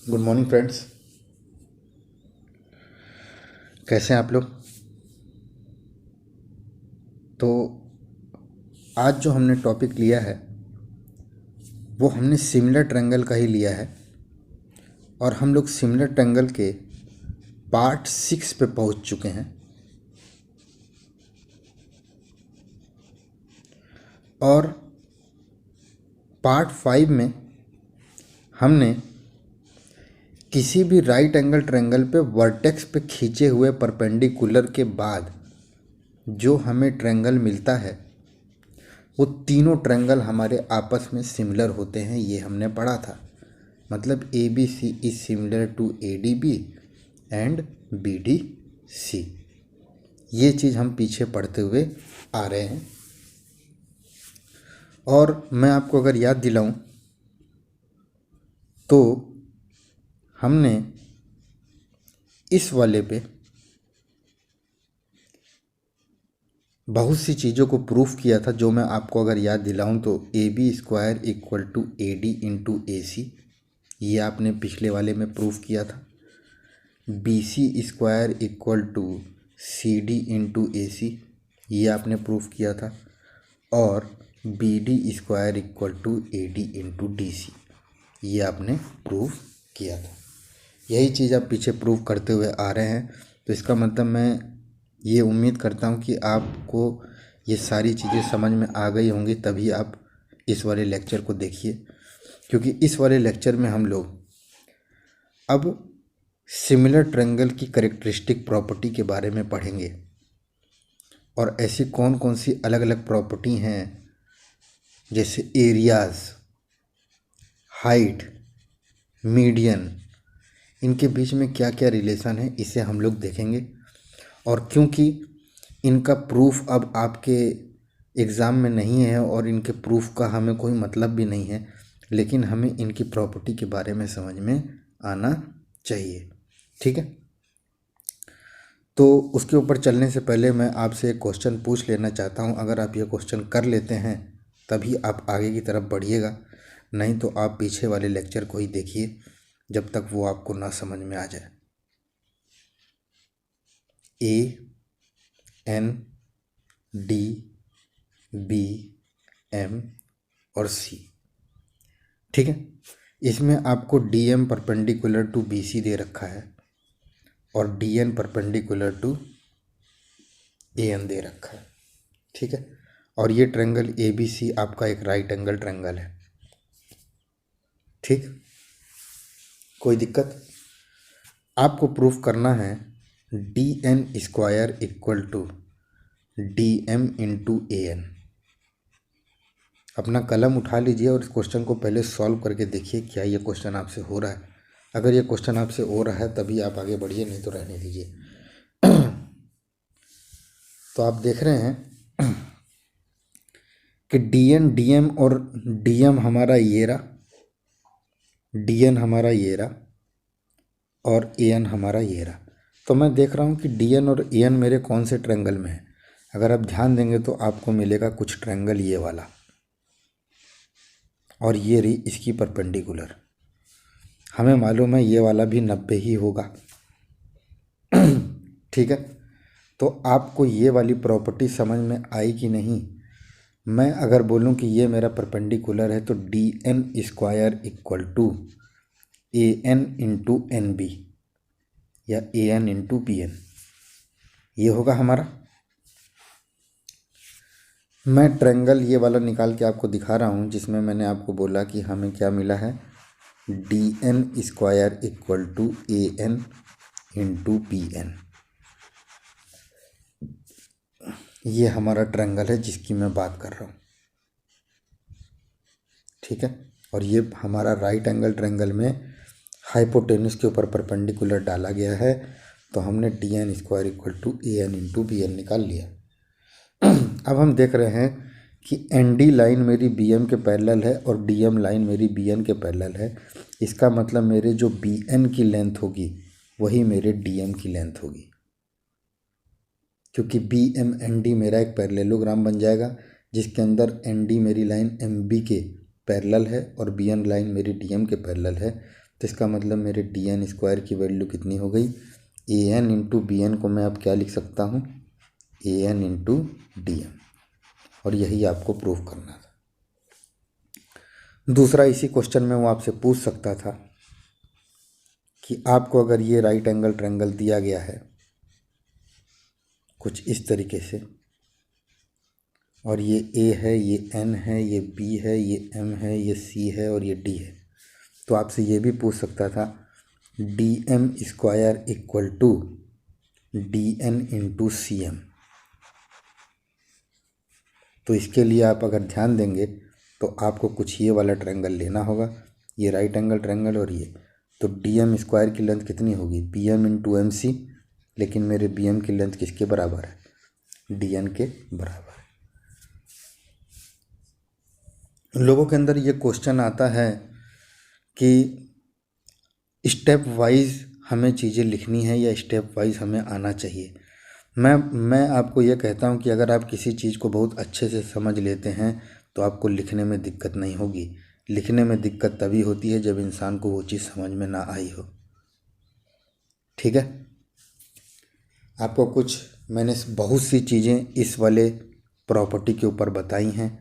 Good morning friends. कैसे हैं आप लोग? तो आज जो हमने टॉपिक लिया है वो हमने सिमिलर ट्रायंगल का ही लिया है और हम लोग सिमिलर ट्रायंगल के पार्ट 6 पे पहुंच चुके हैं। और पार्ट 5 में हमने किसी भी राइट एंगल ट्रायंगल पे वर्टेक्स पे खींचे हुए परपेंडिकुलर के बाद जो हमें ट्रायंगल मिलता है वो तीनों ट्रायंगल हमारे आपस में सिमिलर होते हैं, ये हमने पढ़ा था। मतलब A B C is similar to A D B and B D C. ये चीज़ हम पीछे पढ़ते हुए आ रहे हैं। और मैं आपको अगर याद दिलाऊं तो हमने इस वाले पे बहुत सी चीज़ों को प्रूफ किया था, जो मैं आपको अगर याद दिलाऊं तो A B square equal to A D into A C, ये आपने पिछले वाले में प्रूफ किया था। B C square equal to C D into A C, ये आपने प्रूफ किया था। और B D square equal to A D into D C, ये आपने प्रूफ किया था। यही चीज़ आप पीछे प्रूफ करते हुए आ रहे हैं। तो इसका मतलब मैं ये उम्मीद करता हूँ कि आपको ये सारी चीज़ें समझ में आ गई होंगी, तभी आप इस वाले लेक्चर को देखिए। क्योंकि इस वाले लेक्चर में हम लोग अब सिमिलर ट्रायंगल की कैरेक्टरिस्टिक प्रॉपर्टी के बारे में पढ़ेंगे और ऐसी कौन कौन सी अलग अलग प्रॉपर्टी हैं, जैसे एरियाज़, हाइट, मीडियन, इनके बीच में क्या क्या रिलेशन है, इसे हम लोग देखेंगे। और क्योंकि इनका प्रूफ अब आपके एग्ज़ाम में नहीं है और इनके प्रूफ का हमें कोई मतलब भी नहीं है, लेकिन हमें इनकी प्रॉपर्टी के बारे में समझ में आना चाहिए। ठीक है, तो उसके ऊपर चलने से पहले मैं आपसे एक क्वेश्चन पूछ लेना चाहता हूं। अगर आप ये क्वेश्चन कर लेते हैं तभी आप आगे की तरफ बढ़िएगा, नहीं तो आप पीछे वाले लेक्चर को ही देखिए जब तक वो आपको ना समझ में आ जाए। A N D B M और सी, ठीक है। इसमें आपको D M perpendicular to B C दे रखा है और D N perpendicular to A N दे रखा है, ठीक है। और ये ट्रायंगल ए बी सी आपका एक राइट एंगल ट्रायंगल है, ठीक। कोई दिक्कत? आपको प्रूफ करना है D N square equal to D M into A N. अपना कलम उठा लीजिए और इस क्वेश्चन को पहले सॉल्व करके देखिए क्या ये क्वेश्चन आपसे हो रहा है। अगर ये क्वेश्चन आपसे हो रहा है तभी आप आगे बढ़िए, नहीं तो रहने दीजिए। तो आप देख रहे हैं कि डी एम और डी एम हमारा ये रहा, डी एन हमारा ये रहा और ए एन हमारा ये रहा। तो मैं देख रहा हूँ कि डी एन और ए एन मेरे कौन से ट्रायंगल में है। अगर आप ध्यान देंगे तो आपको मिलेगा कुछ ट्रायंगल ये वाला, और ये रही इसकी परपेंडिकुलर। हमें मालूम है ये वाला भी 90 ही होगा, ठीक है। तो आपको ये वाली प्रॉपर्टी समझ में आई कि नहीं? मैं अगर बोलूं कि ये मेरा परपेंडिकुलर है तो D N square equal to A N into N B या A N into B N, ये होगा हमारा। मैं ट्रायंगल ये वाला निकाल के आपको दिखा रहा हूँ जिसमें मैंने आपको बोला कि हमें क्या मिला है, D N square equal to A N into B N. ये हमारा ट्रायंगल है जिसकी मैं बात कर रहा हूँ, ठीक है। और ये हमारा राइट एंगल ट्रायंगल में हाइपोटेन्यूस के ऊपर परपेंडिकुलर डाला गया है, तो हमने D N square equal to A N into B N निकाल लिया। अब हम देख रहे हैं कि एन डी लाइन मेरी बी एम के पैरेलल है और डी एम लाइन मेरी बी एन के पैरेलल है। इसका मतलब मेरे जो बी एन की लेंथ होगी वही मेरे डी एम की लेंथ होगी, क्योंकि बी एम एन डी मेरा एक पैरेललोग्राम बन जाएगा जिसके अंदर एन डी मेरी लाइन एम बी के पैरेलल है और बी एन लाइन मेरी डी एम के पैरेलल है। तो इसका मतलब मेरे डी एन स्क्वायर की वैल्यू कितनी हो गई, ए एन इंटू बी एन को मैं अब क्या लिख सकता हूँ, ए एन इंटू डी एन, और यही आपको प्रूफ करना था। दूसरा इसी क्वेश्चन में वो आपसे पूछ सकता था कि आपको अगर ये राइट एंगल ट्रायंगल दिया गया है कुछ इस तरीके से, और ये ए है, ये एन है, ये बी है, ये एम है, ये सी है और ये डी है, तो आपसे ये भी पूछ सकता था D M square equal to D N into C M. तो इसके लिए आप अगर ध्यान देंगे तो आपको कुछ ये वाला ट्रायंगल लेना होगा, ये राइट एंगल ट्रायंगल और ये, तो डी एम स्क्वायर की लेंथ कितनी होगी, B M into M C, लेकिन मेरे बी एम की लेंथ किसके बराबर है, डी एन के बराबर है। लोगों के अंदर ये क्वेश्चन आता है कि स्टेप वाइज हमें चीज़ें लिखनी है या स्टेप वाइज हमें आना चाहिए। मैं आपको ये कहता हूँ कि अगर आप किसी चीज़ को बहुत अच्छे से समझ लेते हैं तो आपको लिखने में दिक्कत नहीं होगी। लिखने में दिक्कत तभी होती है जब इंसान को वो चीज़ समझ में ना आई हो। ठीक है, आपको कुछ मैंने बहुत सी चीज़ें इस वाले प्रॉपर्टी के ऊपर बताई हैं।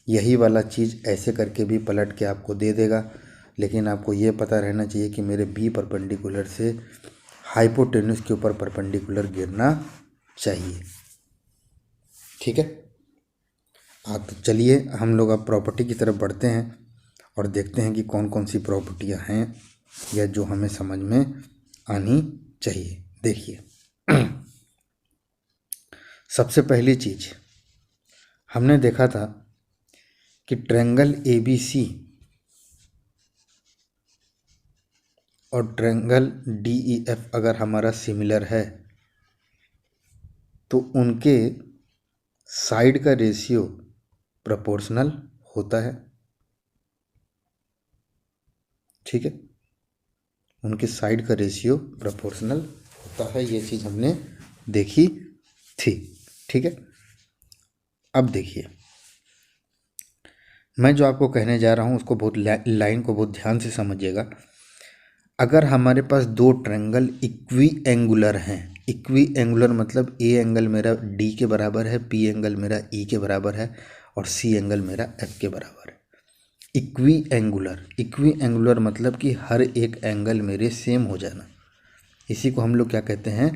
यही वाला चीज़ ऐसे करके भी पलट के आपको दे देगा, लेकिन आपको ये पता रहना चाहिए कि मेरे बी परपेंडिकुलर से हाइपोटेन्यूस के ऊपर परपेंडिकुलर गिरना चाहिए। ठीक है, तो चलिए हम लोग अब प्रॉपर्टी की तरफ बढ़ते हैं और देखते हैं कि कौन कौन सी प्रॉपर्टियां हैं या जो हमें समझ में आनी चाहिए। देखिए सबसे पहली चीज़ हमने देखा था कि ट्रायंगल ABC और ट्रायंगल DEF अगर हमारा सिमिलर है तो उनके साइड का रेशियो प्रोपोर्शनल होता है। ठीक है, उनके साइड का रेशियो प्रोपोर्शनल होता है, ये चीज़ हमने देखी थी। ठीक है, अब देखिए मैं जो आपको कहने जा रहा हूँ उसको बहुत लाइन को बहुत ध्यान से समझिएगा। अगर हमारे पास दो ट्रायंगल इक्वी एंगुलर हैं, इक्वी एंगुलर मतलब ए एंगल मेरा डी के बराबर है, पी एंगल मेरा ई के बराबर है और सी एंगल मेरा एफ के बराबर है। इक्वी एंगुलर मतलब कि हर एक एंगल मेरे सेम हो जाना, इसी को हम लोग क्या कहते हैं,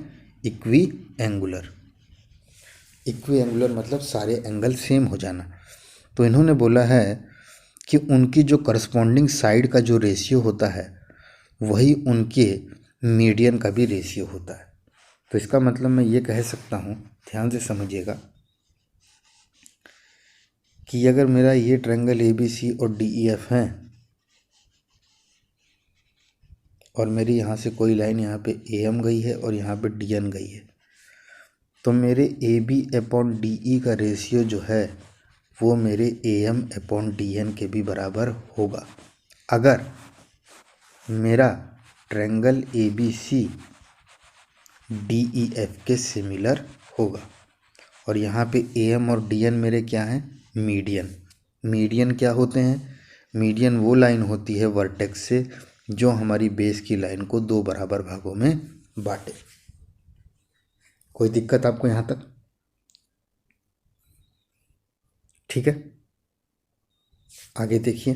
इक्वी एंगुलर। इक्वी एंगुलर मतलब सारे एंगल सेम हो जाना। तो इन्होंने बोला है कि उनकी जो करस्पॉन्डिंग साइड का जो रेशियो होता है वही उनके मीडियन का भी रेशियो होता है। तो इसका मतलब मैं ये कह सकता हूँ, ध्यान से समझिएगा, कि अगर मेरा ये ट्रायंगल ABC और DEF है और मेरी यहाँ से कोई लाइन यहाँ पे AM गई है और यहाँ पे DN गई है, तो मेरे AB अपॉन DE का रेशियो जो है वो मेरे AM अपॉन DN के भी बराबर होगा अगर मेरा ट्रायंगल ABC DEF के सिमिलर होगा। और यहाँ पे AM और DN मेरे क्या हैं, मीडियन। मीडियन क्या होते हैं, मीडियन वो लाइन होती है वर्टेक्स से जो हमारी बेस की लाइन को दो बराबर भागों में बांटे। कोई दिक्कत आपको यहाँ तक? ठीक है, आगे देखिए।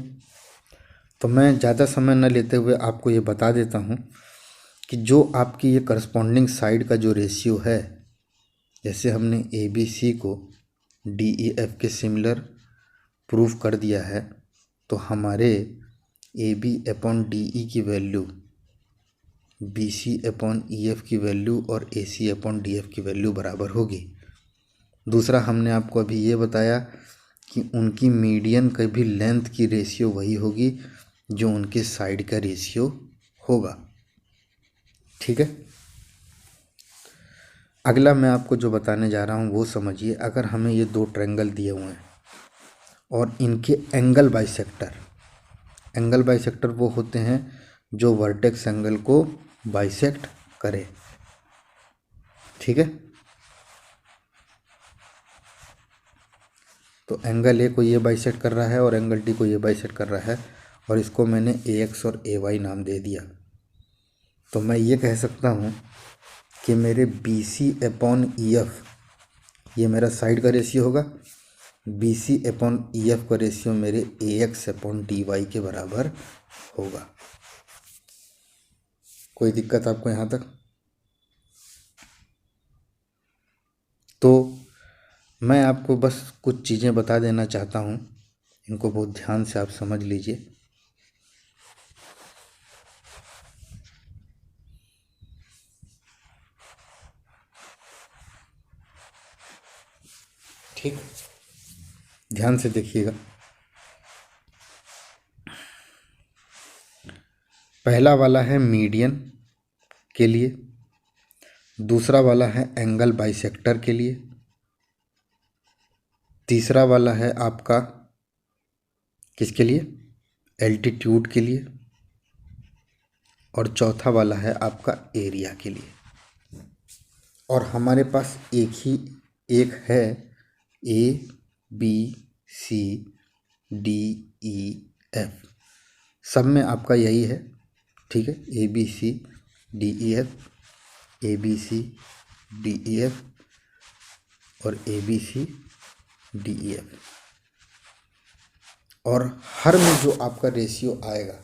तो मैं ज़्यादा समय न लेते हुए आपको ये बता देता हूँ कि जो आपकी ये करस्पॉन्डिंग साइड का जो रेशियो है, जैसे हमने ABC को DEF के सिमिलर प्रूफ कर दिया है, तो हमारे AB अपॉन DE की वैल्यू BC अपॉन EF की वैल्यू और AC अपॉन DF की वैल्यू बराबर होगी। दूसरा हमने आपको अभी ये बताया कि उनकी मीडियन का भी लेंथ की रेशियो वही होगी जो उनके साइड का रेशियो होगा। ठीक है, अगला मैं आपको जो बताने जा रहा हूँ वो समझिए। अगर हमें ये दो ट्रायंगल दिए हुए हैं और इनके एंगल बाइसेक्टर वो होते हैं जो वर्टेक्स एंगल को बाइसेक्ट करे। ठीक है, तो एंगल ए को ये बाइसेक्ट कर रहा है और एंगल डी को ये बाइसेक्ट कर रहा है, और इसको मैंने ए एक्स और ए वाई नाम दे दिया। तो मैं ये कह सकता हूँ कि मेरे B C upon E F, ये मेरा साइड का रेशियो होगा, B C upon E F का रेशियो मेरे A X upon D Y के बराबर होगा। कोई दिक्कत आपको यहाँ तक? तो मैं आपको बस कुछ चीज़ें बता देना चाहता हूँ, इनको बहुत ध्यान से आप समझ लीजिए। ठीक, ध्यान से देखिएगा। पहला वाला है मीडियन के लिए, दूसरा वाला है एंगल बाइसेक्टर के लिए, तीसरा वाला है आपका किसके लिए? एल्टीट्यूड के लिए, और चौथा वाला है आपका एरिया के लिए। और हमारे पास एक है A B C D E F, सब में आपका यही है। ठीक है, A B C D E F, A B C D E F और A B C D E F. और हर में जो आपका रेशियो आएगा,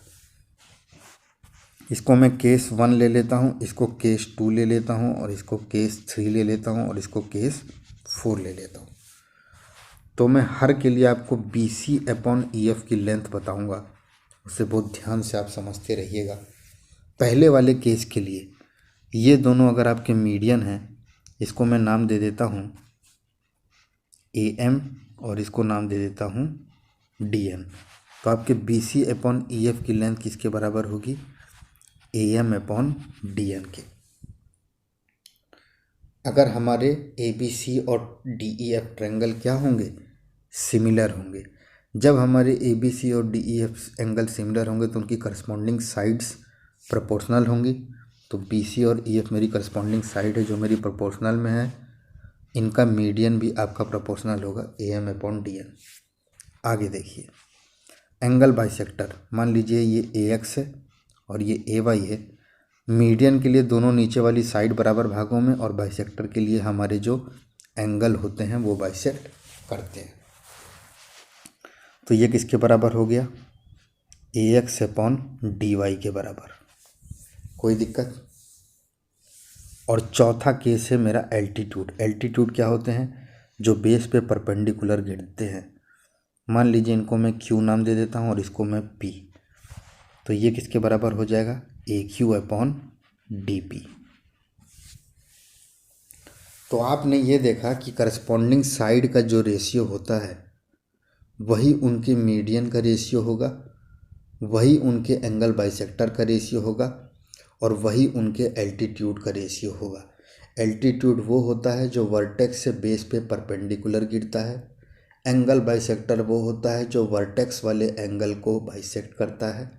इसको मैं केस 1 ले लेता हूँ, इसको केस 2 ले लेता हूँ, और इसको केस 3 ले लेता हूँ, और इसको केस 4 ले लेता हूँ। तो मैं हर के लिए आपको B C upon E F की लेंथ बताऊँगा, उसे बहुत ध्यान से आप समझते रहिएगा। पहले वाले केस के लिए ये दोनों अगर आपके मीडियन हैं, इसको मैं नाम दे देता हूँ ए एम, और इसको नाम दे देता हूँ डी एम। तो आपके B C upon E F की लेंथ किसके बराबर होगी? A M upon D M के। अगर हमारे ए बी सी और डी ई एफ ट्रायंगल क्या होंगे? सिमिलर होंगे। जब हमारे ए बी सी और D E F angle similar होंगे तो उनकी करस्पॉन्डिंग साइड्स प्रोपोर्शनल होंगी। तो बी सी और ई एफ मेरी करस्पॉन्डिंग साइड है जो मेरी प्रोपोर्शनल में है, इनका मीडियन भी आपका प्रोपोर्शनल होगा A M upon D M. आगे देखिए, एंगल बाइसेक्टर, मान लीजिए ये ए एक्स है और ये ए वाई है। मीडियन के लिए दोनों नीचे वाली साइड बराबर भागों में, और बाइसेक्टर के लिए हमारे जो एंगल होते हैं वो बाइसेक्ट करते हैं। तो ये किसके बराबर हो गया? ए एक्स अपॉन डी वाई के बराबर। कोई दिक्कत? और चौथा केस है मेरा एल्टीट्यूड। एल्टीट्यूड क्या होते हैं? जो बेस पे परपेंडिकुलर गिरते हैं। मान लीजिए इनको मैं क्यू नाम दे देता हूँ और इसको मैं पी। तो ये किसके बराबर हो जाएगा? ए क्यू अपॉन डी पी। तो आपने ये देखा कि करस्पॉन्डिंग साइड का जो रेशियो होता है वही उनके मीडियन का रेशियो होगा, वही उनके एंगल बाइसेक्टर का रेशियो होगा, और वही उनके एल्टीट्यूड का रेशियो होगा। एल्टीट्यूड वो होता है जो वर्टेक्स से बेस पे परपेंडिकुलर गिरता है, एंगल बाइसेक्टर वो होता है जो वर्टेक्स वाले एंगल को बाइसेक्ट करता है,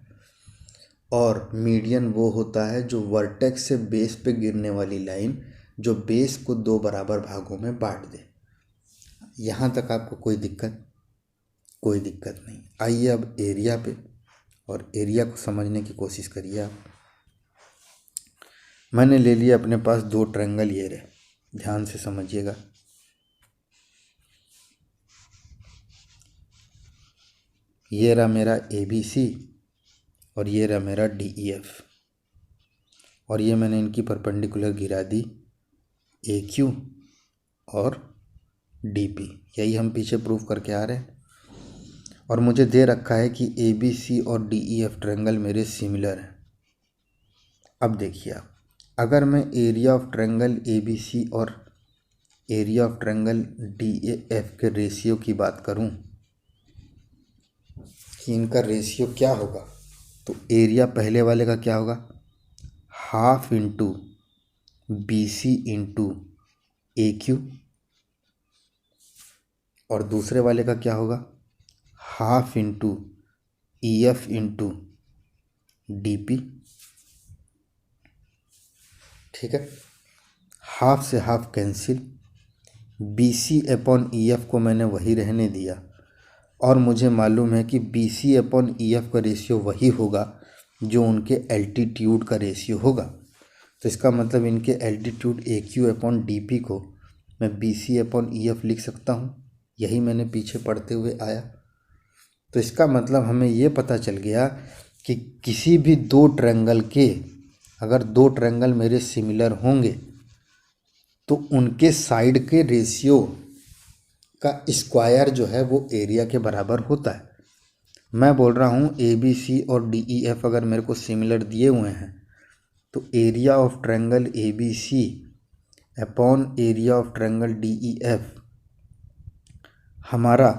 और मीडियन वो होता है जो वर्टेक्स से बेस पे गिरने वाली लाइन जो बेस को दो बराबर भागों में बांट दे। यहाँ तक आपको कोई दिक्कत? कोई दिक्कत नहीं। आइए अब एरिया पे, और एरिया को समझने की कोशिश करिए आप। मैंने ले लिया अपने पास दो ट्रायंगल, ये रहे, ध्यान से समझिएगा। ये रहा मेरा ए बी सी और ये रहा मेरा डी ई एफ, और ये मैंने इनकी परपेंडिकुलर गिरा दी ए क्यू और डी पी। यही हम पीछे प्रूफ करके आ रहे हैं। और मुझे दे रखा है कि ए बी सी और डी ई एफ ट्रायंगल मेरे सिमिलर हैं। अब देखिए आप, अगर मैं area of triangle A B C और area of triangle D A F के रेशियो की बात करूं कि इनका रेशियो क्या होगा, तो एरिया पहले वाले का क्या होगा? Half into B C into A Q, और दूसरे वाले का क्या होगा? Half into E F into D P. ठीक है, हाफ से half cancel, B C upon E F को मैंने वही रहने दिया, और मुझे मालूम है कि B C upon E F का रेशियो वही होगा जो उनके एल्टीट्यूड का रेशियो होगा। तो इसका मतलब इनके altitude A Q upon D P को मैं B C upon E F लिख सकता हूँ। यही मैंने पीछे पढ़ते हुए आया। तो इसका मतलब हमें ये पता चल गया कि किसी भी दो ट्रायंगल के अगर दो ट्रायंगल मेरे सिमिलर होंगे तो उनके साइड के रेशियो का स्क्वायर जो है वो एरिया के बराबर होता है। मैं बोल रहा हूँ ए बी सी और डी ई एफ अगर मेरे को सिमिलर दिए हुए हैं तो area of triangle A B C upon area of triangle D E F हमारा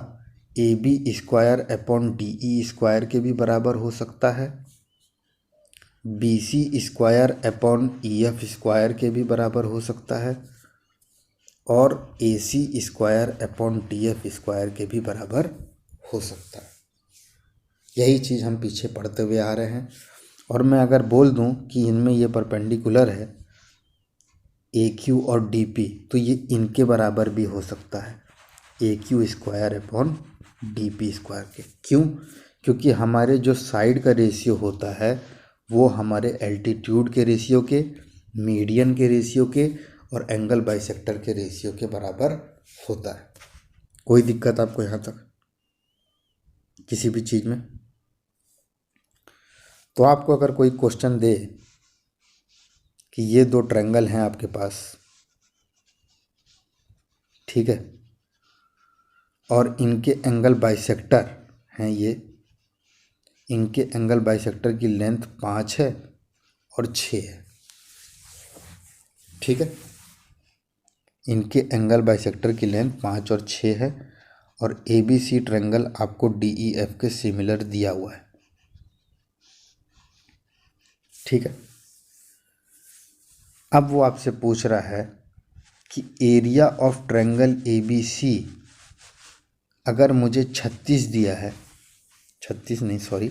A B square upon D E square के भी बराबर हो सकता है, B C square upon E F square के भी बराबर हो सकता है और A C square upon D F square के भी बराबर हो सकता है। यही चीज़ हम पीछे पढ़ते हुए आ रहे हैं। और मैं अगर बोल दूं कि इनमें ये परपेंडिकुलर है ए क्यू और डी पी तो ये इनके बराबर भी हो सकता है A Q square upon D P square के। क्यों? क्योंकि हमारे जो साइड का रेशियो होता है वो हमारे एल्टीट्यूड के रेशियो के, मीडियन के रेशियो के और एंगल बाइसेक्टर के रेशियो के बराबर होता है। कोई दिक्कत आपको यहाँ तक किसी भी चीज़ में? तो आपको अगर कोई क्वेश्चन दे कि ये दो ट्रायंगल हैं आपके पास, ठीक है, और इनके एंगल बाइसेक्टर हैं ये, इनके एंगल बाइसेक्टर की लेंथ 5 है और 6 है, ठीक है, इनके एंगल बाइसेक्टर की लेंथ 5 और 6 है और ए बी सी ट्रायंगल आपको डी ई एफ के सिमिलर दिया हुआ है, ठीक है। अब वो आपसे पूछ रहा है कि area of triangle A B C अगर मुझे 36 दिया है, 36 नहीं सॉरी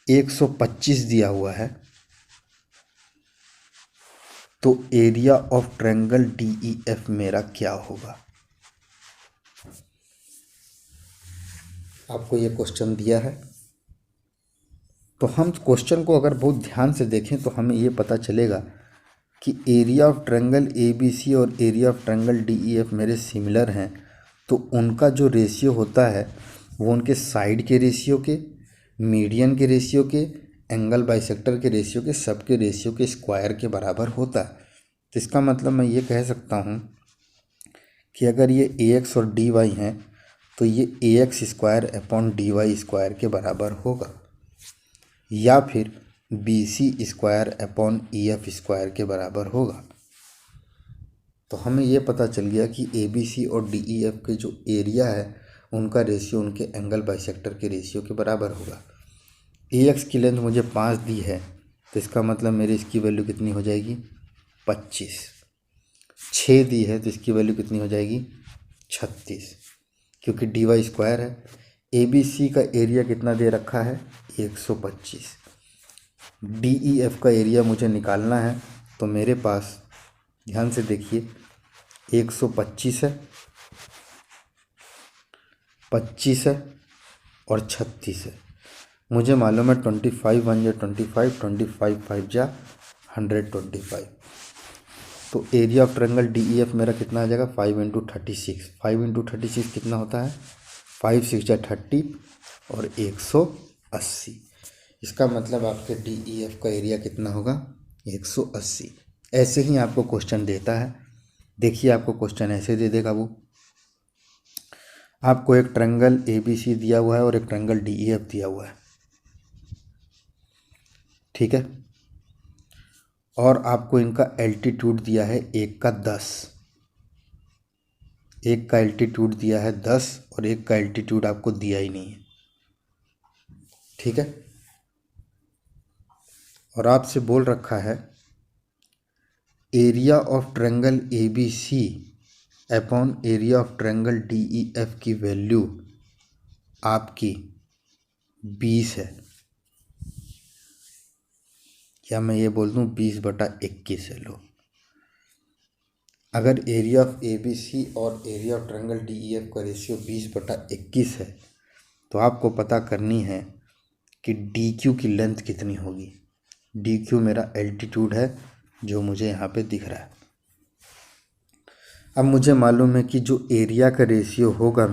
125 दिया हुआ है तो area of triangle D E F मेरा क्या होगा? आपको ये क्वेश्चन दिया है तो हम क्वेश्चन को अगर बहुत ध्यान से देखें तो हमें ये पता चलेगा कि area of triangle A B C और area of triangle D E F मेरे सिमिलर हैं तो उनका जो रेशियो होता है वो उनके साइड के रेशियो के, मीडियन के रेशियो के, एंगल बाइसेक्टर के रेशियो के, सबके रेशियो के स्क्वायर के बराबर होता है। तो इसका मतलब मैं ये कह सकता हूँ कि अगर ये ए एक्स और डी वाई हैं तो ये A X square upon D Y square के बराबर होगा या फिर B C square upon E F square के बराबर होगा। तो हमें ये पता चल गया कि ए बी सी और डी ई एफ के जो एरिया है उनका रेशियो उनके एंगल बाइसेक्टर के रेशियो के बराबर होगा। ए एक्स की लेंथ मुझे 5 दी है तो इसका मतलब मेरी इसकी वैल्यू कितनी हो जाएगी? 25। 6 दी है तो इसकी वैल्यू कितनी हो जाएगी? 36, क्योंकि डी वाई स्क्वायर है। ए बी सी का एरिया कितना दे रखा है? 125। डी ई एफ का एरिया मुझे निकालना है तो मेरे पास ध्यान से देखिए 125 है, 25 है और 36 है। मुझे मालूम है 25 1 जा 25, 25 5 जा 125। तो area of triangle D E F मेरा कितना आ जाएगा? 5 इंटू 36। 5 इंटू 36 कितना होता है? 5 6 जा 30 और 180। इसका मतलब आपके डी ई एफ का एरिया कितना होगा? 180। ऐसे ही आपको क्वेश्चन देता है। देखिए आपको क्वेश्चन ऐसे दे देगा वो, आपको एक ट्रायंगल ए बी सी दिया हुआ है और एक ट्रायंगल डी ई एफ दिया हुआ है, ठीक है, और आपको इनका एल्टीट्यूड दिया है एक का 10, एक का एल्टीट्यूड दिया है 10 और एक का एल्टीट्यूड आपको दिया ही नहीं है, ठीक है। और आपसे बोल रखा है area of triangle A B C upon area of triangle D E F की वैल्यू आपकी 20 है, या मैं ये बोल दूं 20/21 है। लो अगर area of A B C और area of triangle D E F का रेशियो 20/21 है तो आपको पता करनी है कि डी क्यू की लेंथ कितनी होगी। डी क्यू मेरा एल्टीट्यूड है जो मुझे यहाँ पे दिख रहा है। अब मुझे मालूम है कि जो एरिया का रेशियो होगा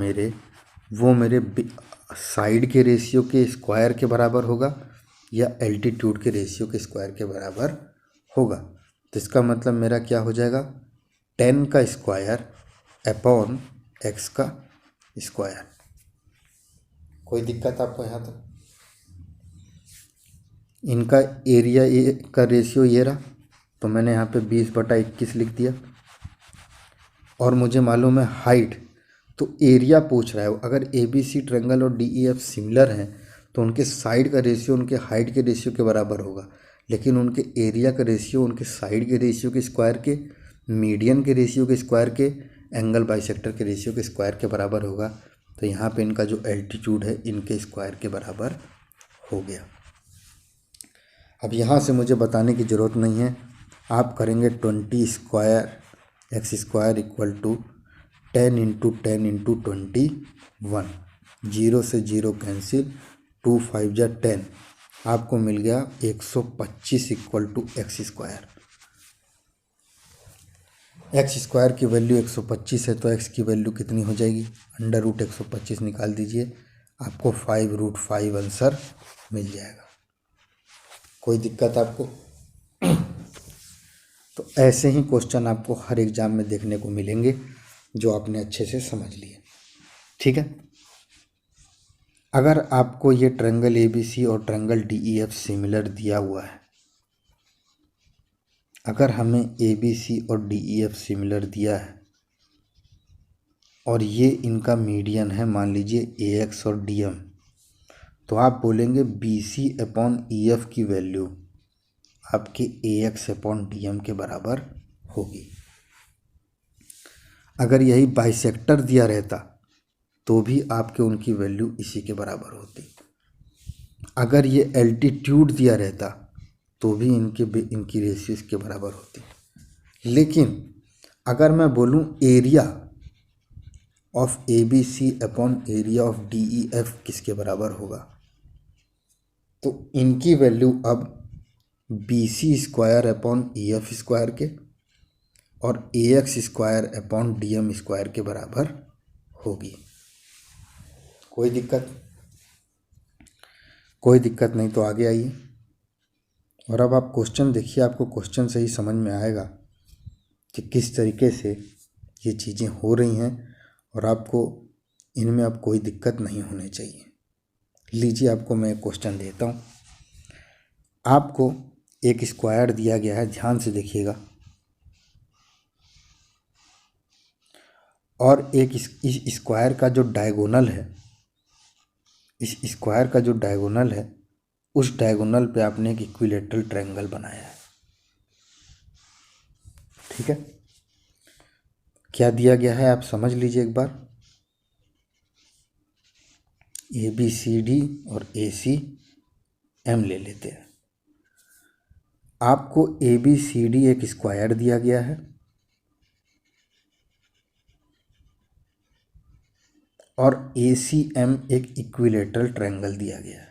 वो मेरे साइड के रेशियो के स्क्वायर के बराबर होगा या एल्टीट्यूड के रेशियो के स्क्वायर के बराबर होगा। तो इसका मतलब मेरा क्या हो जाएगा, 10 का स्क्वायर अपॉन x का स्क्वायर। कोई दिक्कत आपको यहाँ तक? इनका एरिया का रेशियो ये रहा, तो मैंने यहाँ पे 20/21 लिख दिया। और मुझे मालूम है हाइट, तो एरिया पूछ रहा है। अगर ए बी सी ट्रायंगल और डी ई एफ सिमिलर हैं तो उनके साइड का रेशियो उनके हाइट के रेशियो के बराबर होगा, लेकिन उनके एरिया का रेशियो उनके साइड के रेशियो के स्क्वायर के, मीडियन के रेशियो के स्क्वायर के, एंगल बाइसेक्टर के रेशियो के स्क्वायर के बराबर होगा। तो यहाँ पे इनका जो एल्टीट्यूड है इनके स्क्वायर के बराबर हो गया। अब यहाँ से मुझे बताने की ज़रूरत नहीं है, आप करेंगे 20 square x square equal to 10 × 10 × 21, 0 से 0 कैंसिल, 2 5 जा 10, आपको मिल गया 125 equal to x square. X square की वैल्यू 125 है तो एक्स की वैल्यू कितनी हो जाएगी, √125 निकाल दीजिए, आपको 5√5 आंसर मिल जाएगा। कोई दिक्कत आपको? तो ऐसे ही क्वेश्चन आपको हर एग्जाम में देखने को मिलेंगे जो आपने अच्छे से समझ लिए। ठीक है, अगर आपको ये ट्रायंगल ए बी सी और triangle D E F similar दिया हुआ है, अगर हमें ए बी सी और डी ई एफ सिमिलर दिया है और ये इनका मीडियन है, मान लीजिए ए एक्स और डी एम, तो आप बोलेंगे B C upon E F की वैल्यू आपके A X upon D M के बराबर होगी। अगर यही बाइसेक्टर दिया रहता तो भी आपके उनकी वैल्यू इसी के बराबर होती। अगर ये एल्टीट्यूड दिया रहता तो भी इनकी रेशियो इसके बराबर होती। लेकिन अगर मैं बोलूँ area of A B C upon area of D E F किसके बराबर होगा, तो इनकी वैल्यू अब B C square upon E F square के और A X square upon D M square के बराबर होगी। कोई दिक्कत? कोई दिक्कत नहीं तो आगे आइए। और अब आप क्वेश्चन देखिए, आपको क्वेश्चन से ही समझ में आएगा कि किस तरीके से ये चीज़ें हो रही हैं और आपको इनमें अब कोई दिक्कत नहीं होनी चाहिए। लीजिए, आपको मैं एक क्वेश्चन देता हूँ। आपको एक स्क्वायर दिया गया है, ध्यान से देखिएगा, और एक इस स्क्वायर का जो डायगोनल है, इस स्क्वायर का जो डायगोनल है उस डायगोनल पे आपने एक इक्विलेटरल ट्रायंगल बनाया है। ठीक है, क्या दिया गया है आप समझ लीजिए एक बार। ए बी सी डी और ए सी एम ले लेते हैं। आपको ए बी सी डी एक स्क्वायर दिया गया है और ए सी एम एक इक्विलेटरल ट्रायंगल दिया गया है।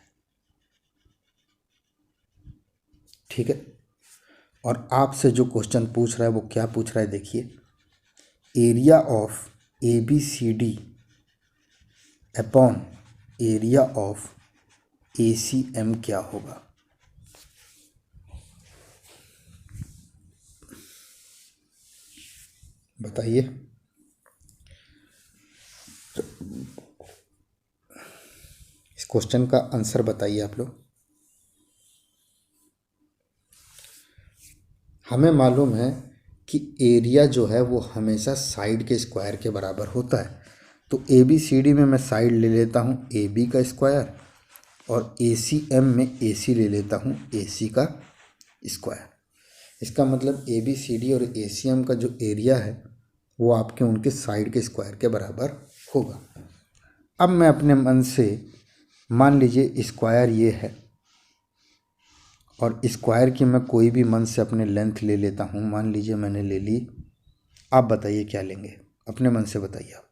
ठीक है, और आपसे जो क्वेश्चन पूछ रहा है वो क्या पूछ रहा है, देखिए, area of A B C D upon area of A C M क्या होगा। बताइए। इस क्वेश्चन का आंसर बताइए आप लोग। हमें मालूम है कि एरिया जो है वो हमेशा साइड के स्क्वायर के बराबर होता है। तो ए बी सी डी में मैं साइड ले लेता हूँ ए बी का स्क्वायर और ए सी एम में ए सी ले लेता हूँ ए सी का स्क्वायर। इसका मतलब ए बी सी डी और ए सी एम का जो एरिया है वो आपके उनके साइड के स्क्वायर के बराबर होगा। अब मैं अपने मन से, मान लीजिए स्क्वायर ये है और स्क्वायर की मैं कोई भी मन से अपने लेंथ ले लेता हूँ। मान लीजिए मैंने ले ली आप बताइए क्या लेंगे, अपने मन से बताइए आप।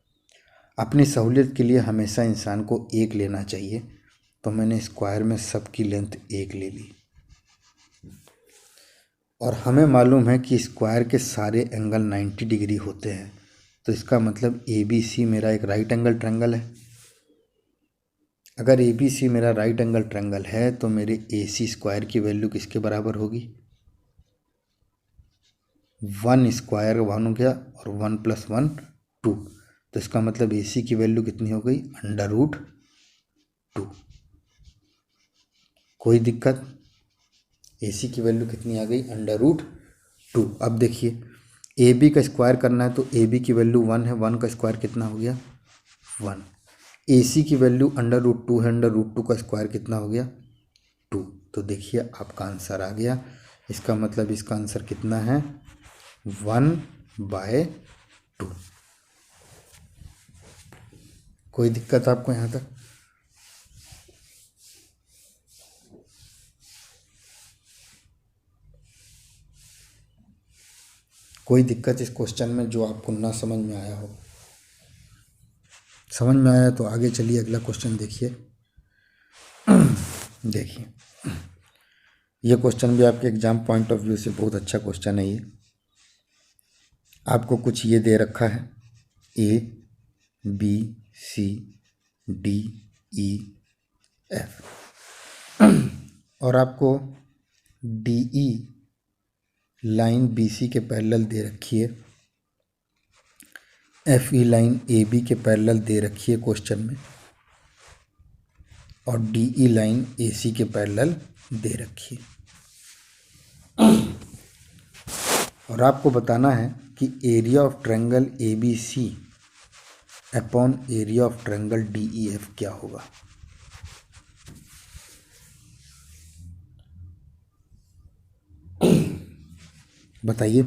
अपनी सहूलियत के लिए हमेशा इंसान को एक लेना चाहिए, तो मैंने स्क्वायर में सबकी लेंथ एक ले ली। और हमें मालूम है कि स्क्वायर के सारे एंगल 90 डिग्री होते हैं, तो इसका मतलब ABC मेरा एक राइट एंगल ट्रायंगल है। अगर ABC मेरा राइट एंगल ट्रायंगल है तो मेरे AC स्क्वायर की वैल्यू किसके बराबर होगी? 1 स्क्वायर 1 हो गया और 1 + 1 2, तो इसका मतलब AC की वैल्यू कितनी हो गई? √2। कोई दिक्कत? AC की वैल्यू कितनी आ गई? √2। अब देखिए AB का स्क्वायर करना है तो AB की वैल्यू 1 है, 1 का स्क्वायर कितना हो गया? 1। AC की वैल्यू √2 है, √2 का स्क्वायर कितना हो गया? 2। तो देखिए आपका आंसर आ गया। इसका मतलब इसका आंसर कितना है? 1/2। कोई दिक्कत आपको यहाँ तक? कोई दिक्कत इस क्वेश्चन में जो आपको ना समझ में आया हो? समझ में आया तो आगे चलिए अगला क्वेश्चन देखिए। देखिए ये क्वेश्चन भी आपके एग्जाम पॉइंट ऑफ व्यू से बहुत अच्छा क्वेश्चन है। ये आपको कुछ ये दे रखा है ABCDEF और आपको DE लाइन BC के पैरेलल दे रखी है, FE लाइन AB के पैरेलल दे रखी है क्वेश्चन में, और DE लाइन AC के पैरेलल दे रखी है। और आपको बताना है कि area of triangle ABC upon area of triangle DEF क्या होगा। बताइए।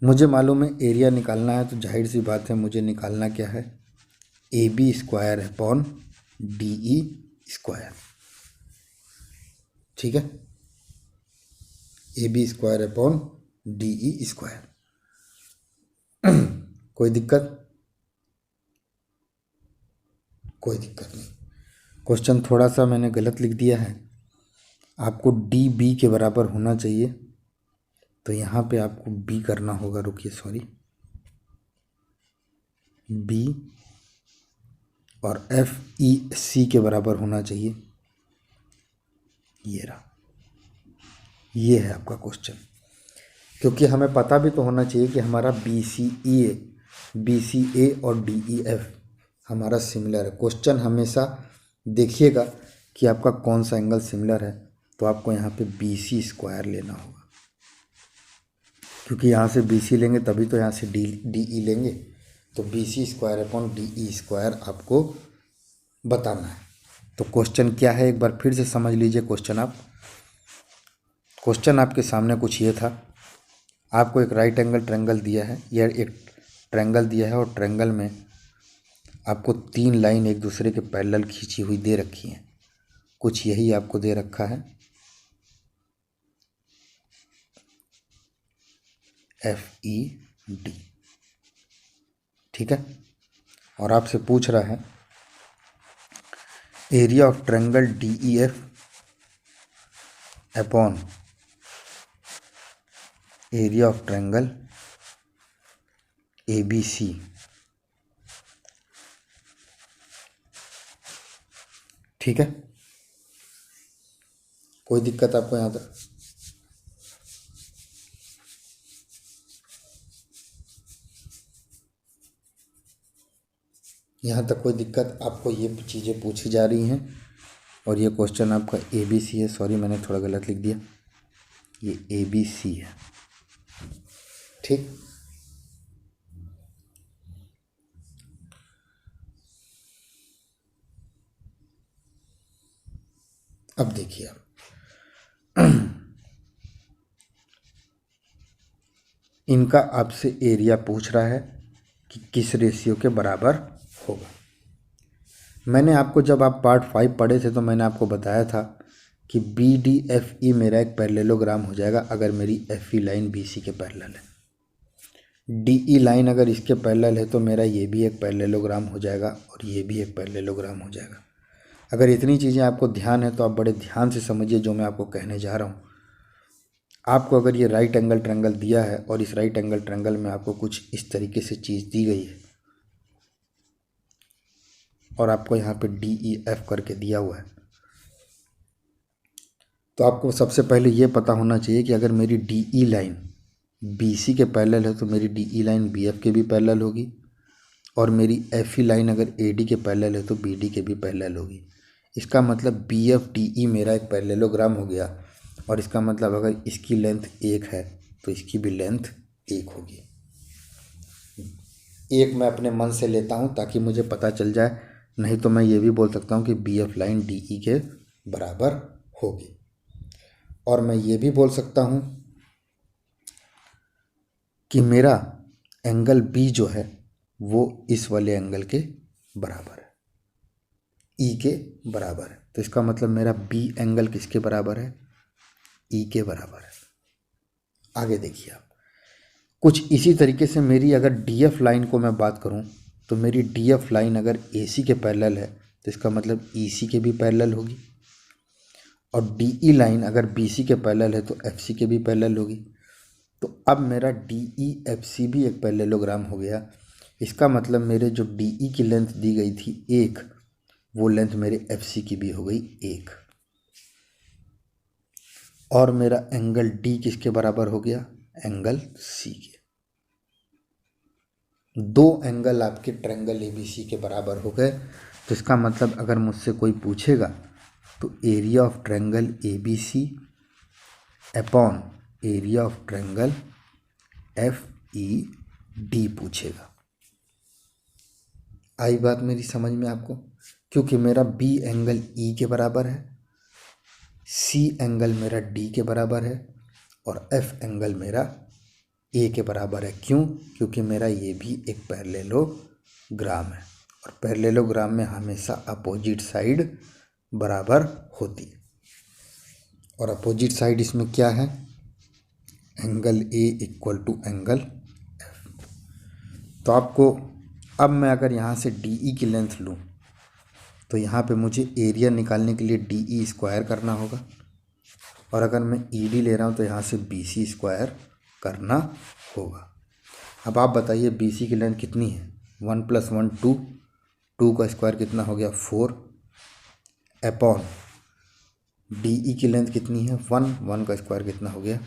मुझे मालूम है एरिया निकालना है, तो जाहिर सी बात है मुझे निकालना क्या है? AB square upon DE square. ठीक है, AB square upon DE square. कोई दिक्कत? कोई दिक्कत नहीं। क्वेश्चन थोड़ा सा मैंने गलत लिख दिया है, आपको DB के बराबर होना चाहिए, तो यहाँ पे आपको B करना होगा। रुकिए, सॉरी, B और FEC के बराबर होना चाहिए। ये रहा, ये है आपका क्वेश्चन। क्योंकि हमें पता भी तो होना चाहिए कि हमारा BCA और DEF हमारा सिमिलर है। क्वेश्चन हमेशा देखिएगा कि आपका कौन सा एंगल सिमिलर है, तो आपको यहाँ पे BC स्क्वायर लेना होगा, क्योंकि यहाँ से BC लेंगे तभी तो यहाँ से DE लेंगे। तो BC square upon DE square आपको बताना है। तो क्वेश्चन क्या है एक बार फिर से समझ लीजिए। क्वेश्चन आपके सामने कुछ ये था, आपको एक राइट एंगल ट्रायंगल दिया है, यह एक ट्रायंगल दिया है और ट्रायंगल में आपको 3 लाइन एक दूसरे के पैरेलल खींची हुई दे रखी हैं। कुछ यही आपको दे रखा है FED। ठीक है, और आपसे पूछ रहा है area of triangle DEF upon area of triangle ABC। ठीक है, कोई दिक्कत आपको यहाँ तक? यहाँ तक कोई दिक्कत? आपको ये चीज़ें पूछी जा रही हैं और ये क्वेश्चन आपका ABC है। सॉरी, मैंने थोड़ा गलत लिख दिया, ये ABC है। ठीक, अब देखिए आप इनका आपसे एरिया पूछ रहा है कि किस रेशियो के बराबर होगा। मैंने आपको, जब आप पार्ट 5 पढ़े थे, तो मैंने आपको बताया था कि BDFE मेरा एक पैरेललोग्राम हो जाएगा अगर मेरी FE लाइन BC के पैरेलल है। डी ई लाइन अगर इसके पैरेलल है तो मेरा ये भी एक पैरेललोग्राम हो जाएगा और ये भी एक पैरेललोग्राम हो जाएगा। अगर इतनी चीज़ें आपको ध्यान है तो आप बड़े ध्यान से समझिए जो मैं आपको कहने जा रहा हूँ। आपको अगर ये राइट एंगल ट्रायंगल दिया है और इस राइट एंगल ट्रायंगल में आपको कुछ इस तरीके से चीज़ दी गई है और आपको यहाँ पे डी ई एफ करके दिया हुआ है, तो आपको सबसे पहले ये पता होना चाहिए कि अगर मेरी D E line B C के पैरेलल है तो मेरी D E line B F के भी पैरेलल होगी, और मेरी एफ ई लाइन अगर ए डी के पैरेलल है तो बी डी के भी पैरेलल होगी। इसका मतलब बी एफ डी ई मेरा एक पैरेललोग्राम हो गया, और इसका मतलब अगर इसकी लेंथ 1 है तो इसकी भी लेंथ 1 होगी। एक मैं अपने मन से लेता हूँ ताकि मुझे पता चल जाए, नहीं तो मैं ये भी बोल सकता हूँ कि B F line D E के बराबर होगी। और मैं ये भी बोल सकता हूँ कि मेरा एंगल बी जो है वो इस वाले एंगल के बराबर है, ई के बराबर है। तो इसका मतलब मेरा बी एंगल किसके बराबर है? ई के बराबर है। आगे देखिए आप, कुछ इसी तरीके से मेरी अगर डी एफ लाइन को मैं बात करूं तो मेरी डी एफ लाइन अगर ए सी के पैरेलल है तो इसका मतलब ई सी के भी पैरेलल होगी, और डी ई लाइन अगर बी सी के पैरेलल है तो एफ सी के भी पैरेलल होगी। तो अब मेरा डी ई एफ सी भी एक पैरेललोग्राम हो गया। इसका मतलब मेरे जो डी ई की लेंथ दी गई थी 1, वो लेंथ मेरे एफ सी की भी हो गई 1, और मेरा एंगल डी किसके बराबर हो गया? एंगल सी के। दो एंगल आपके ट्रायंगल ए बी सी के बराबर हो गए। तो इसका मतलब अगर मुझसे कोई पूछेगा तो area of triangle A B C upon area of triangle F E D पूछेगा। आई बात मेरी समझ में आपको? क्योंकि मेरा बी एंगल ई के बराबर है, सी एंगल मेरा डी के बराबर है, और एफ एंगल मेरा ए के बराबर है। क्यों? क्योंकि मेरा ये भी एक पैरेललोग्राम है, और पैरेललोग्राम में हमेशा अपोजिट साइड बराबर होती है, और अपोजिट साइड इसमें क्या है? Angle A equal to angle F. तो आपको अब मैं अगर यहाँ से डी ई की लेंथ लूँ तो यहाँ पे मुझे एरिया निकालने के लिए डी ई स्क्वायर करना होगा, और अगर मैं ई डी ले रहा हूँ तो यहाँ से बी सी स्क्वायर करना होगा। अब आप बताइए बी सी की लेंथ कितनी है? 1 + 1 2, 2 का स्क्वायर कितना हो गया? 4, अपॉन डी ई की लेंथ कितनी है? 1, 1 का स्क्वायर कितना हो गया?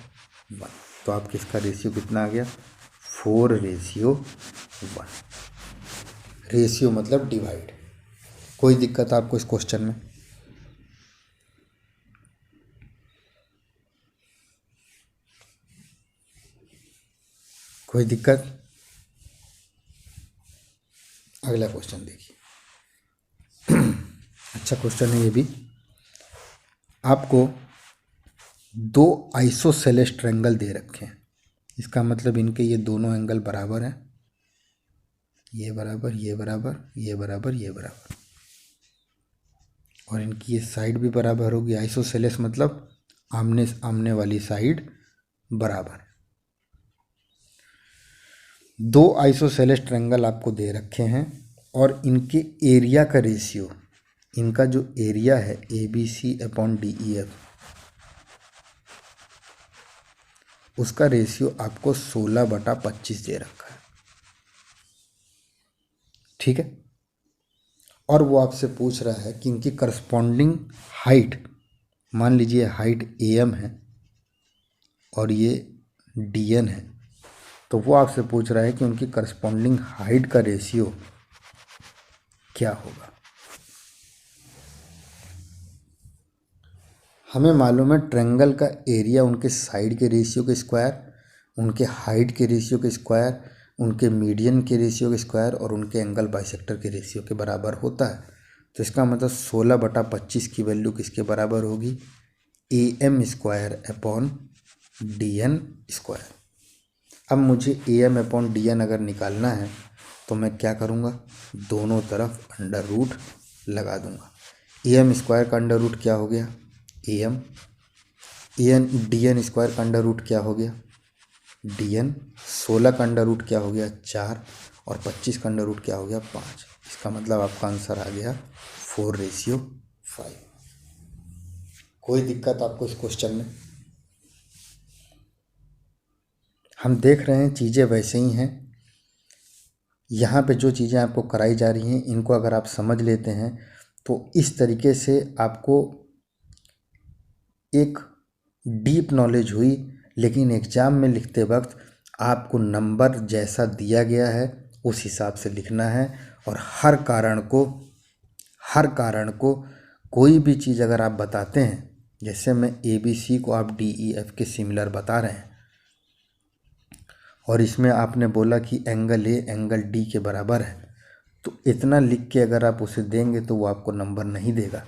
1। तो आपके इसका रेशियो कितना आ गया? 4:1। रेशियो मतलब डिवाइड। कोई दिक्कत आपको इस क्वेश्चन में? कोई दिक्कत? अगला क्वेश्चन देखिए। अच्छा क्वेश्चन है ये भी। आपको दो आइसोसेलेस ट्रायंगल दे रखे हैं, इसका मतलब इनके ये दोनों एंगल बराबर हैं, ये बराबर, ये बराबर, ये बराबर, ये बराबर, और इनकी ये साइड भी बराबर होगी। आइसोसेलेस मतलब आमने सामने वाली साइड बराबर। दो आइसोसेलेस ट्रायंगल आपको दे रखे हैं, और इनके एरिया का रेशियो, इनका जो एरिया है A B C upon D E F, उसका रेशियो आपको 16/25 दे रखा है। ठीक है, और वो आपसे पूछ रहा है कि इनकी करस्पॉन्डिंग हाइट, मान लीजिए हाइट ए एम है और ये डी एन है, तो वो आपसे पूछ रहा है कि उनकी करस्पॉन्डिंग हाइट का रेशियो क्या होगा। हमें मालूम है ट्रायंगल का एरिया उनके साइड के रेशियो के स्क्वायर, उनके हाइट के रेशियो के स्क्वायर, उनके मीडियन के रेशियो के स्क्वायर, और उनके एंगल बाइसेक्टर के रेशियो के बराबर होता है। तो इसका मतलब 16/25 की वैल्यू किसके बराबर होगी? A M square upon D N square. अब मुझे A M upon D N अगर निकालना है तो मैं क्या करूँगा? दोनों तरफ अंडर रूट लगा दूंगा। ए एम स्क्वायर का अंडर रूट क्या हो गया? A M. A N D N square का अंडर रूट क्या हो गया? dn, 16 का अंडर रूट क्या हो गया 4 और 25 का अंडर रूट क्या हो गया 5। इसका मतलब आपका आंसर आ गया 4:5। कोई दिक्कत आपको इस क्वेश्चन में? हम देख रहे हैं चीज़ें वैसे ही हैं। यहाँ पे जो चीज़ें आपको कराई जा रही हैं इनको अगर आप समझ लेते हैं तो इस तरीके से आपको एक डीप नॉलेज हुई। लेकिन एग्ज़ाम में लिखते वक्त आपको नंबर जैसा दिया गया है उस हिसाब से लिखना है। और हर कारण को कोई भी चीज़ अगर आप बताते हैं, जैसे मैं ABC को आप DEF के सिमिलर बता रहे हैं और इसमें आपने बोला कि एंगल A एंगल D के बराबर है, तो इतना लिख के अगर आप उसे देंगे तो वो आपको नंबर नहीं देगा।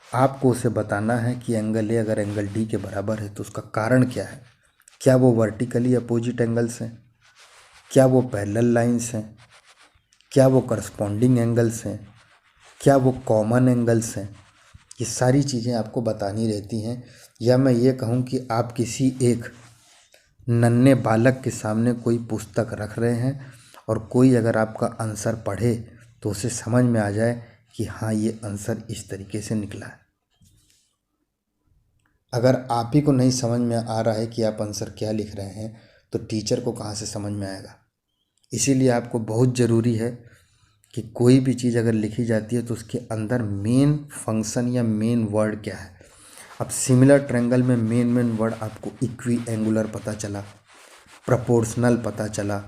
आपको उसे बताना है कि एंगल A अगर एंगल D के बराबर है तो उसका कारण क्या है। क्या वो वर्टिकली अपोजिट एंगल्स हैं, क्या वो पैरेलल लाइंस हैं, क्या वो करस्पॉन्डिंग एंगल्स हैं, क्या वो कॉमन एंगल्स हैं। ये सारी चीज़ें आपको बतानी रहती हैं। या मैं ये कहूँ कि आप किसी एक नन्हे बालक के सामने कोई पुस्तक रख रहे हैं और कोई अगर आपका आंसर पढ़े तो उसे समझ में आ जाए कि हाँ ये आंसर इस तरीके से निकला है। अगर आप ही को नहीं समझ में आ रहा है कि आप आंसर क्या लिख रहे हैं तो टीचर को कहाँ से समझ में आएगा। इसीलिए आपको बहुत ज़रूरी है कि कोई भी चीज़ अगर लिखी जाती है तो उसके अंदर मेन फंक्शन या मेन वर्ड क्या है। अब सिमिलर ट्रायंगल में मेन वर्ड आपको इक्वी एंगुलर पता चला, प्रोपोर्शनल पता चला,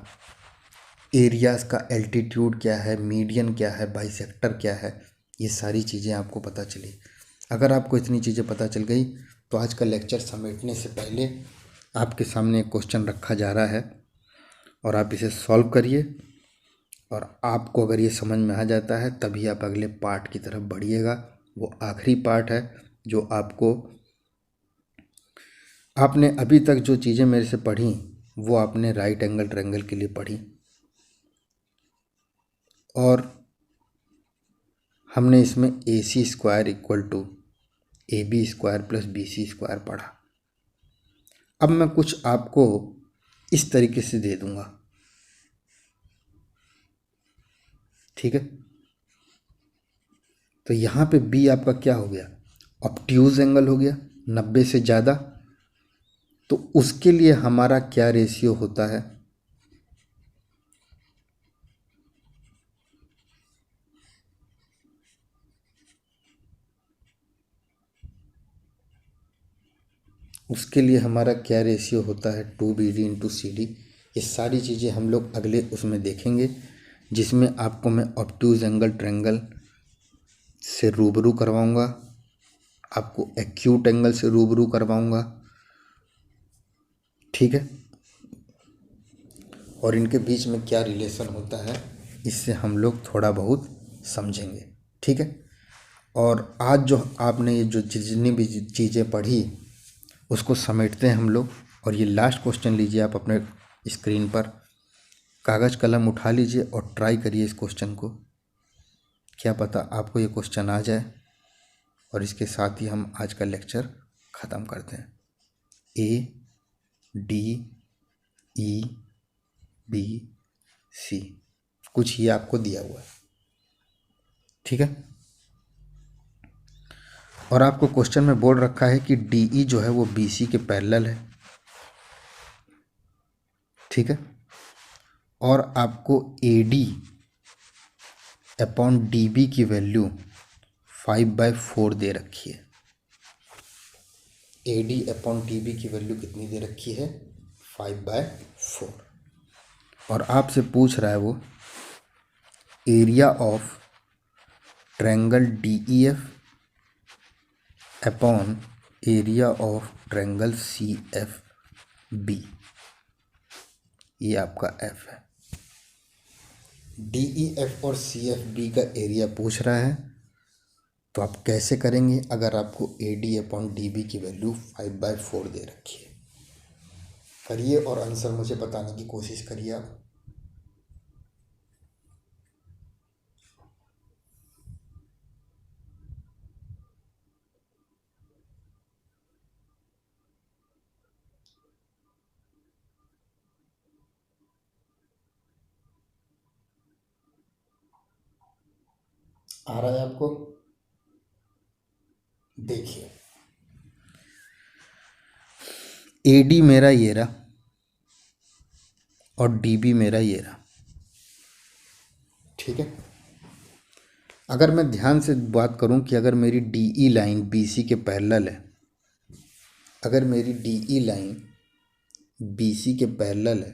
एरियाज़ का एल्टीट्यूड क्या है, मीडियन क्या है, बाइसेक्टर क्या है, ये सारी चीज़ें आपको पता चली। अगर आपको इतनी चीज़ें पता चल गई तो आज का लेक्चर समेटने से पहले आपके सामने एक क्वेश्चन रखा जा रहा है और आप इसे सॉल्व करिए। और आपको अगर ये समझ में आ जाता है तभी आप अगले पार्ट की तरफ बढ़िएगा। वो आखिरी पार्ट है जो आपने अभी तक जो चीज़ें मेरे से पढ़ी वो आपने राइट एंगल ट्रायंगल के लिए पढ़ी और हमने इसमें AC² equal to AB² plus BC² पढ़ा। अब मैं कुछ आपको इस तरीके से दे दूंगा, ठीक है। तो यहाँ पे B आपका क्या हो गया, ऑब्ट्यूज एंगल हो गया 90 से ज़्यादा। तो उसके लिए हमारा क्या रेशियो होता है, उसके लिए हमारा क्या रेशियो होता है 2BD/CD। ये सारी चीज़ें हम लोग अगले उसमें देखेंगे जिसमें आपको मैं ऑब्ट्यूज एंगल ट्रायंगल से रूबरू करवाऊंगा, आपको एक्यूट एंगल से रूबरू करवाऊंगा, ठीक है। और इनके बीच में क्या रिलेशन होता है इससे हम लोग थोड़ा बहुत समझेंगे, ठीक है। और आज जो आपने ये जो जितनी भी चीज़ें पढ़ी उसको समेटते हैं हम लोग। और ये लास्ट क्वेश्चन लीजिए आप अपने स्क्रीन पर, कागज़ कलम उठा लीजिए और ट्राई करिए इस क्वेश्चन को। क्या पता आपको ये क्वेश्चन आ जाए। और इसके साथ ही हम आज का लेक्चर ख़त्म करते हैं। ADEBC कुछ ये आपको दिया हुआ है, ठीक है। और आपको क्वेश्चन में बोल रखा है कि DE जो है वो BC के पैरेलल है, ठीक है। और आपको AD/DB की वैल्यू 5/4 दे रखी है। AD/DB की वैल्यू कितनी दे रखी है 5/4। और आपसे पूछ रहा है वो area of triangle DEF upon area of triangle CFB। ये आपका F है। DEF और CFB का एरिया पूछ रहा है तो आप कैसे करेंगे अगर आपको AD/DB की वैल्यू 5/4 दे रखी है। करिए और आंसर मुझे बताने की कोशिश करिए आप। आ रहा है आपको? देखिए, AD मेरा ये रहा और DB मेरा ये रहा, ठीक है। अगर मैं ध्यान से बात करूं कि अगर मेरी DE लाइन BC के पैरेलल है, अगर मेरी DE लाइन BC के पैरेलल है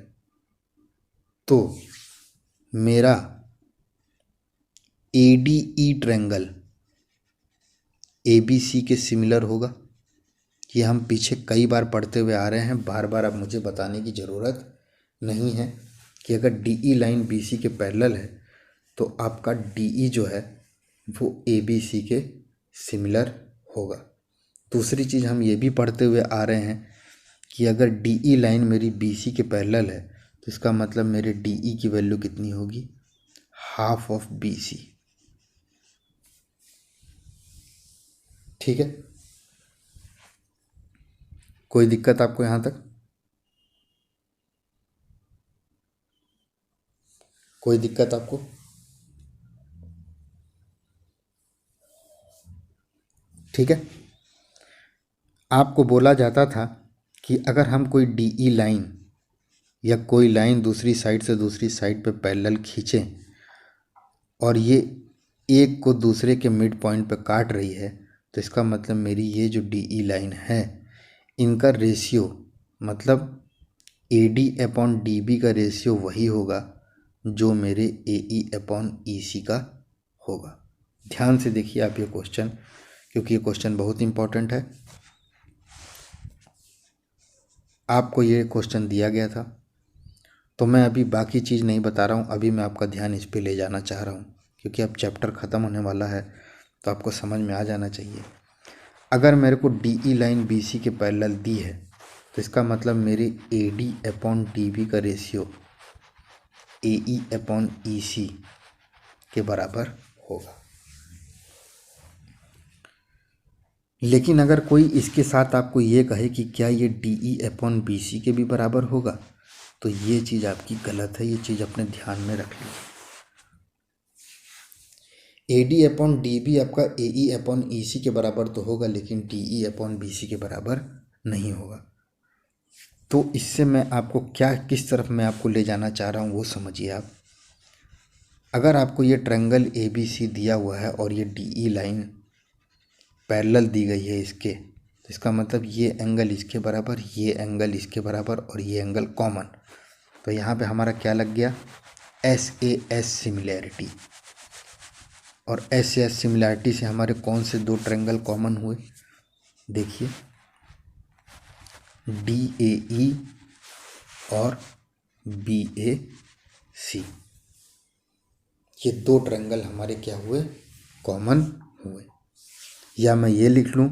तो मेरा ADE ट्रायंगल ABC के सिमिलर होगा। ये हम पीछे कई बार पढ़ते हुए आ रहे हैं, बार बार अब मुझे बताने की ज़रूरत नहीं है कि अगर DE लाइन BC के पैरेलल है तो आपका DE जो है वो ABC के सिमिलर होगा। दूसरी चीज़ हम ये भी पढ़ते हुए आ रहे हैं कि अगर DE लाइन मेरी BC के पैरेलल है तो इसका मतलब मेरे DE की वैल्यू कितनी होगी? हाफ ऑफ BC, ठीक है। कोई दिक्कत आपको यहाँ तक? कोई दिक्कत आपको? ठीक है। आपको बोला जाता था कि अगर हम कोई DE लाइन या कोई लाइन दूसरी साइड से दूसरी साइड पे पैरेलल खींचें और ये एक को दूसरे के मिड पॉइंट पे काट रही है तो इसका मतलब मेरी ये जो DE लाइन है इनका रेशियो, मतलब AD अपॉन DB का रेशियो वही होगा जो मेरे AE अपॉन EC का होगा। ध्यान से देखिए आप ये क्वेश्चन, क्योंकि ये क्वेश्चन बहुत इंपॉर्टेंट है। आपको ये क्वेश्चन दिया गया था तो मैं अभी बाकी चीज़ नहीं बता रहा हूँ, अभी मैं आपका ध्यान इस पे ले जाना चाह रहा हूँ क्योंकि अब चैप्टर ख़त्म होने वाला है तो आपको समझ में आ जाना चाहिए। अगर मेरे को DE लाइन BC के पैरेलल दी है तो इसका मतलब मेरी AD अपॉन DB का रेशियो AE अपॉन EC के बराबर होगा। लेकिन अगर कोई इसके साथ आपको ये कहे कि क्या ये DE अपॉन BC के भी बराबर होगा तो ये चीज़ आपकी गलत है, ये चीज़ अपने ध्यान में रख लीजिए। AD अपॉन DB आपका AE अपॉन EC के बराबर तो होगा लेकिन DE अपॉन BC के बराबर नहीं होगा। तो इससे मैं आपको क्या, किस तरफ मैं आपको ले जाना चाह रहा हूँ वो समझिए आप। अगर आपको ये ट्रायंगल ABC दिया हुआ है और ये DE लाइन पैरेलल दी गई है इसके, तो इसका मतलब ये एंगल इसके बराबर, ये एंगल इसके बराबर और ये एंगल कॉमन। तो यहाँ पे हमारा क्या लग गया? SAS similarity. और SAS सिमिलैरिटी से हमारे कौन से दो ट्रायंगल कॉमन हुए? देखिए, DAE और BAC, ये दो ट्रायंगल हमारे क्या हुए? कॉमन हुए। या मैं ये लिख लूँ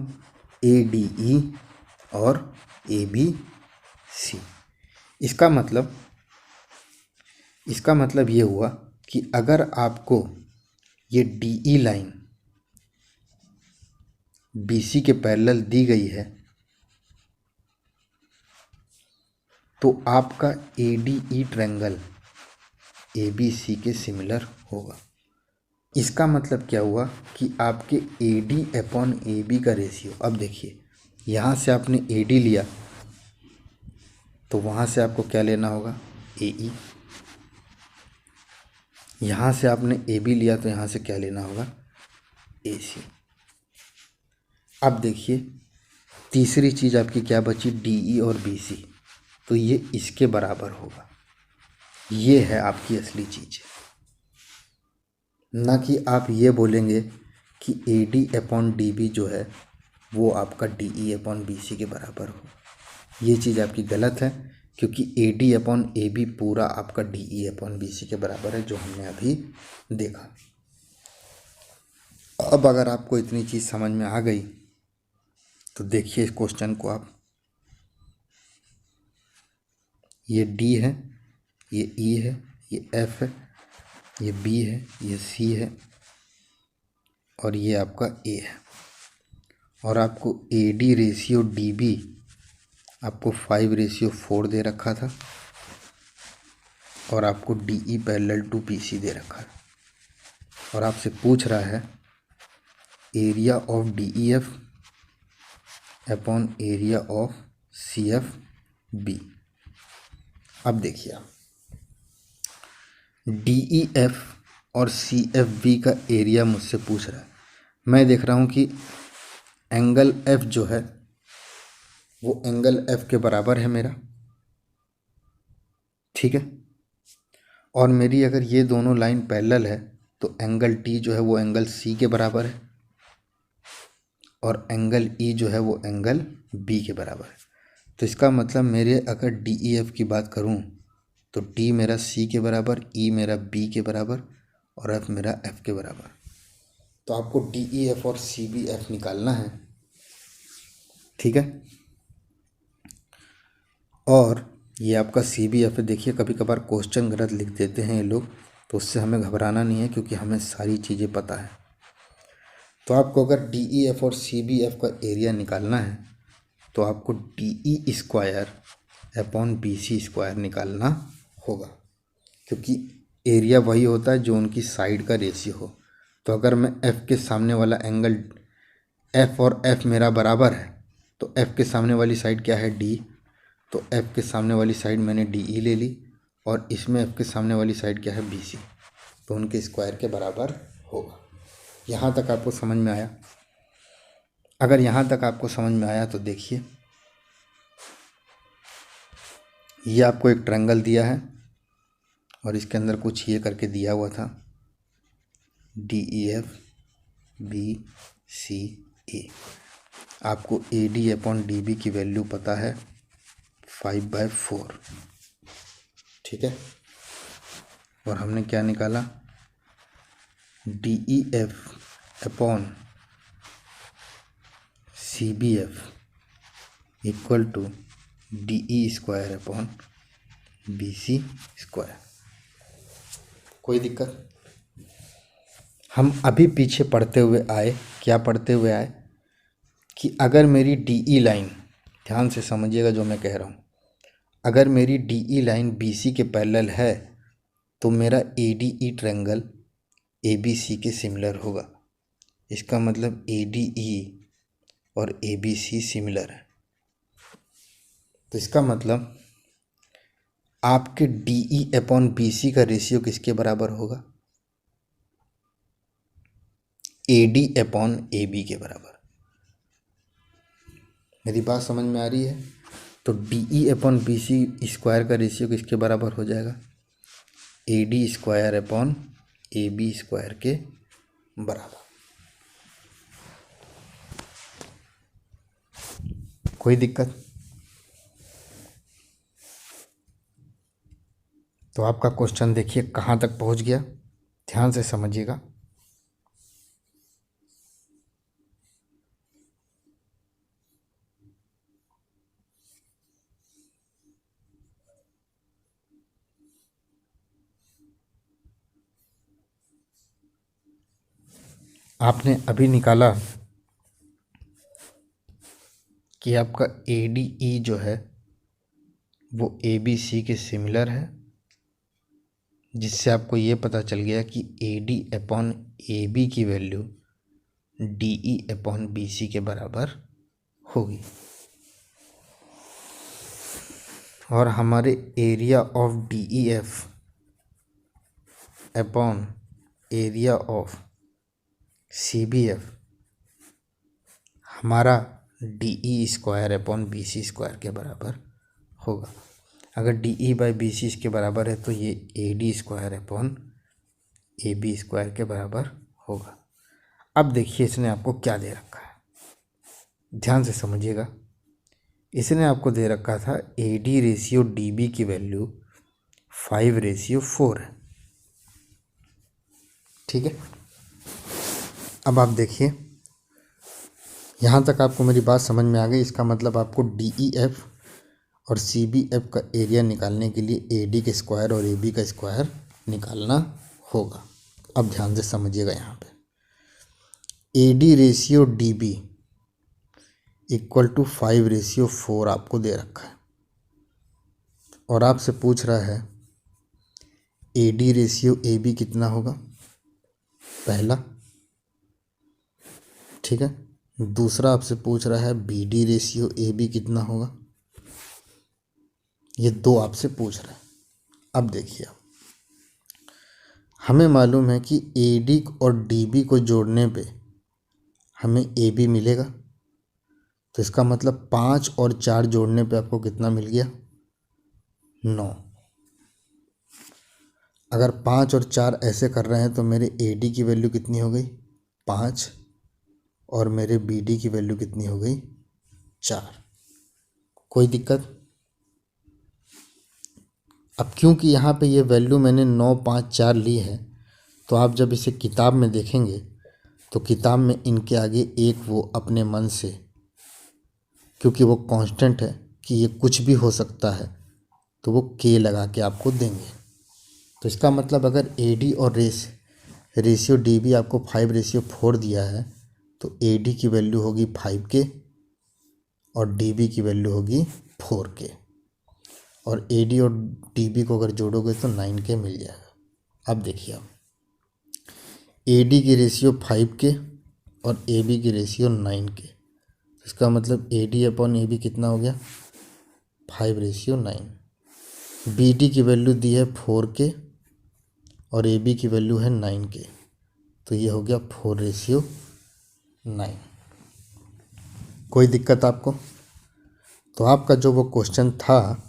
ADE और ABC। इसका मतलब ये हुआ कि अगर आपको ये DE लाइन BC के पैरेलल दी गई है तो आपका ADE ट्रायंगल ABC के सिमिलर होगा। इसका मतलब क्या हुआ कि आपके AD अपॉन AB का रेशियो, अब देखिए यहाँ से आपने AD लिया तो वहाँ से आपको क्या लेना होगा? AE। यहाँ से आपने AB लिया तो यहाँ से क्या लेना होगा? AC। अब देखिए तीसरी चीज़ आपकी क्या बची? DE और BC, तो ये इसके बराबर होगा। ये है आपकी असली चीज़, ना कि आप ये बोलेंगे कि AD अपॉन DB जो है वो आपका DE अपॉन BC के बराबर हो। ये चीज़ आपकी गलत है क्योंकि AD अपॉन AB पूरा आपका DE अपॉन BC के बराबर है, जो हमने अभी देखा। अब अगर आपको इतनी चीज़ समझ में आ गई तो देखिए इस क्वेश्चन को आप, ये D है, ये E है, ये F है, ये B है, ये C है और ये आपका A है। और आपको AD रेशियो DB आपको 5:4 दे रखा था और आपको DE पैरेलल टू BC दे रखा है। और आपसे पूछ रहा है area of DEF upon area of CFB। अब देखिए आप DEF और CFB का एरिया मुझसे पूछ रहा है। मैं देख रहा हूँ कि एंगल F जो है वो एंगल F के बराबर है मेरा, ठीक है। और मेरी अगर ये दोनों लाइन पैरेलल है तो एंगल T जो है वो एंगल C के बराबर है और एंगल E जो है वो एंगल B के बराबर है। तो इसका मतलब मेरे अगर DEF की बात करूँ तो D मेरा C के बराबर, E मेरा B के बराबर और F मेरा F के बराबर। तो आपको DEF और CBF निकालना है, ठीक है। और ये आपका CBF है। देखिए कभी कभार क्वेश्चन गलत लिख देते हैं ये लोग, तो उससे हमें घबराना नहीं है क्योंकि हमें सारी चीज़ें पता है। तो आपको अगर DEF और CBF का एरिया निकालना है तो आपको DE square upon BC square निकालना होगा, क्योंकि एरिया वही होता है जो उनकी साइड का रेशियो हो। तो अगर मैं F के सामने वाला एंगल F और F मेरा बराबर है तो F के सामने वाली साइड क्या है D, तो F के सामने वाली साइड मैंने DE ले ली और इसमें F के सामने वाली साइड क्या है BC, तो उनके स्क्वायर के बराबर होगा। यहाँ तक आपको समझ में आया? अगर यहाँ तक आपको समझ में आया तो देखिए ये आपको एक ट्रायंगल दिया है और इसके अंदर कुछ ये करके दिया हुआ था DEF BCA। आपको AD अपॉन DB की वैल्यू पता है 5/4, ठीक है। और हमने क्या निकाला DEF upon CBF equal to DE square upon BC square. कोई दिक्कत? हम अभी पीछे पढ़ते हुए आए, क्या पढ़ते हुए आए कि अगर मेरी DE लाइन, ध्यान से समझिएगा जो मैं कह रहा हूँ, अगर मेरी DE लाइन BC के पैरेलल है तो मेरा ADE ट्रायंगल ABC के सिमिलर होगा। इसका मतलब ADE और ABC सिमिलर है। तो इसका मतलब आपके DE अपॉन BC का रेशियो किसके बराबर होगा? AD अपॉन AB के बराबर। मेरी बात समझ में आ रही है? तो DE अपॉन BC स्क्वायर का रेशियो किसके बराबर हो जाएगा? AD square upon AB square के बराबर। कोई दिक्कत? तो आपका क्वेश्चन देखिए कहाँ तक पहुँच गया, ध्यान से समझिएगा। आपने अभी निकाला कि आपका ADE जो है वो ABC के सिमिलर है, जिससे आपको ये पता चल गया कि AD अपॉन AB की वैल्यू DE अपॉन BC के बराबर होगी। और हमारे area of DEF upon area of CBF हमारा DE square upon BC square के बराबर होगा। अगर DE बाई BC इसके बराबर है तो ये AD square upon AB square के बराबर होगा। अब देखिए इसने आपको क्या दे रखा है, ध्यान से समझिएगा। इसने आपको दे रखा था AD रेशियो DB की वैल्यू 5/4 है, ठीक है। अब आप देखिए यहाँ तक आपको मेरी बात समझ में आ गई। इसका मतलब आपको DEF और CBF का एरिया निकालने के लिए AD का स्क्वायर और AB का स्क्वायर निकालना होगा। अब ध्यान से समझिएगा, यहाँ पे AD ratio DB equal to 5/4 आपको दे रखा है और आपसे पूछ रहा है AD रेशियो AB कितना होगा। पहला, ठीक है। दूसरा आपसे पूछ रहा है B D ratio A B कितना होगा, ये दो आपसे पूछ रहा है। अब देखिए, हमें मालूम है कि ए डी और डी बी को जोड़ने पे हमें ए बी मिलेगा, तो इसका मतलब 5 और 4 जोड़ने पे आपको कितना मिल गया, 9। अगर 5 और 4 ऐसे कर रहे हैं तो मेरे ए डी की वैल्यू कितनी हो गई, 5, और मेरे बी डी की वैल्यू कितनी हो गई, 4। कोई दिक्कत? अब क्योंकि यहाँ पे ये वैल्यू मैंने 9, 5, 4 ली है, तो आप जब इसे किताब में देखेंगे तो किताब में इनके आगे एक वो अपने मन से, क्योंकि वो कांस्टेंट है कि ये कुछ भी हो सकता है, तो वो के लगा के आपको देंगे। तो इसका मतलब अगर ए डी और रेशियो डी बी आपको 5:4 दिया है, तो ए डी की वैल्यू होगी 5 के और डी बी की वैल्यू होगी 4 के, और ए डी और डी बी को अगर जोड़ोगे तो 9 के मिल जाएगा। अब देखिए, आप ए डी की रेशियो 5 के और ए बी की रेशियो 9 के, इसका मतलब A D upon A B कितना हो गया, 5:9। बी डी की वैल्यू दी है 4 के और ए बी की वैल्यू है 9 के, तो ये हो गया 4:9। कोई दिक्कत आपको? तो आपका जो वो क्वेश्चन था,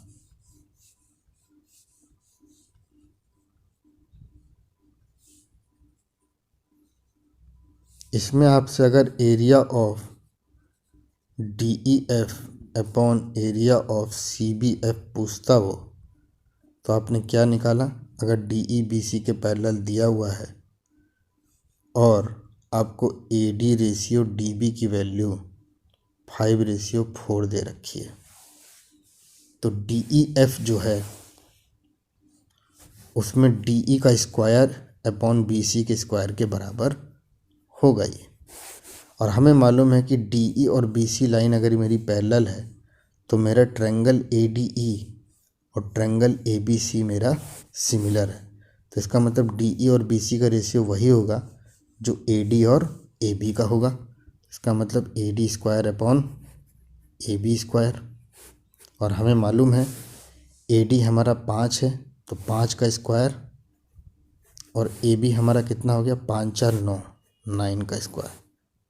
इसमें आपसे अगर area of D E F upon area of C B F पूछता हो, तो आपने क्या निकाला? अगर डी ई बी सी के पैरेलल दिया हुआ है और आपको A D ratio D B की वैल्यू 5:4 दे रखी है, तो डी ई एफ जो है उसमें डी ई का स्क्वायर अपॉन बी सी के स्क्वायर के बराबर होगा ये। और हमें मालूम है कि डी ई और बी सी लाइन अगर मेरी पैरेलल है तो मेरा ट्रायंगल ए डी ई और ट्रायंगल ए बी सी मेरा सिमिलर है, तो इसका मतलब डी ई और बी सी का रेशियो वही होगा जो ए डी और ए बी का होगा। इसका मतलब A D square upon A B square, और हमें मालूम है ए डी हमारा 5 है, तो 5 का स्क्वायर, और ए बी हमारा कितना हो गया, 5 4 9, 9 का स्क्वायर,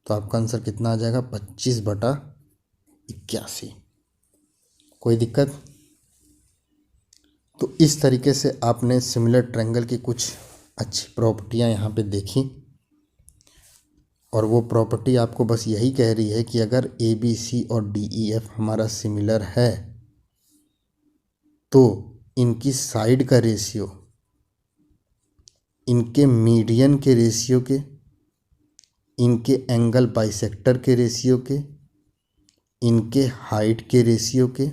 तो आपका आंसर कितना आ जाएगा, 25/81। कोई दिक्कत? तो इस तरीके से आपने सिमिलर ट्रायंगल की कुछ अच्छी प्रॉपर्टियां यहाँ पे देखी, और वो प्रॉपर्टी आपको बस यही कह रही है कि अगर ए बी सी और डी ई एफ हमारा सिमिलर है तो इनकी साइड का रेशियो इनके मीडियन के रेशियो के, इनके एंगल बाइसेक्टर के रेशियो के, इनके हाइट के रेशियो के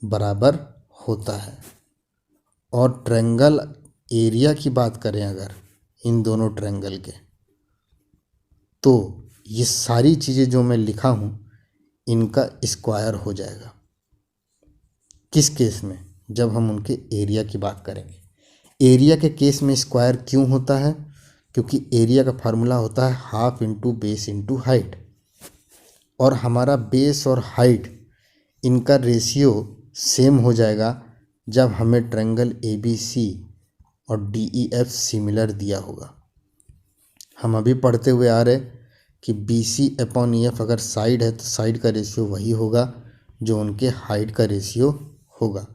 बराबर होता है। और ट्रायंगल एरिया की बात करें अगर इन दोनों ट्रायंगल के, तो ये सारी चीज़ें जो मैं लिखा हूँ इनका स्क्वायर हो जाएगा। किस केस में? जब हम उनके एरिया की बात करेंगे। एरिया के केस में स्क्वायर क्यों होता है? क्योंकि एरिया का फार्मूला होता है half into base into height, और हमारा बेस और हाइट इनका रेशियो सेम हो जाएगा जब हमें ट्रायंगल ए बी सी और डी ई एफ सिमिलर दिया होगा। हम अभी पढ़ते हुए आ रहे कि B C upon E F अगर साइड है तो साइड का रेशियो वही होगा जो उनके हाइट का रेशियो होगा,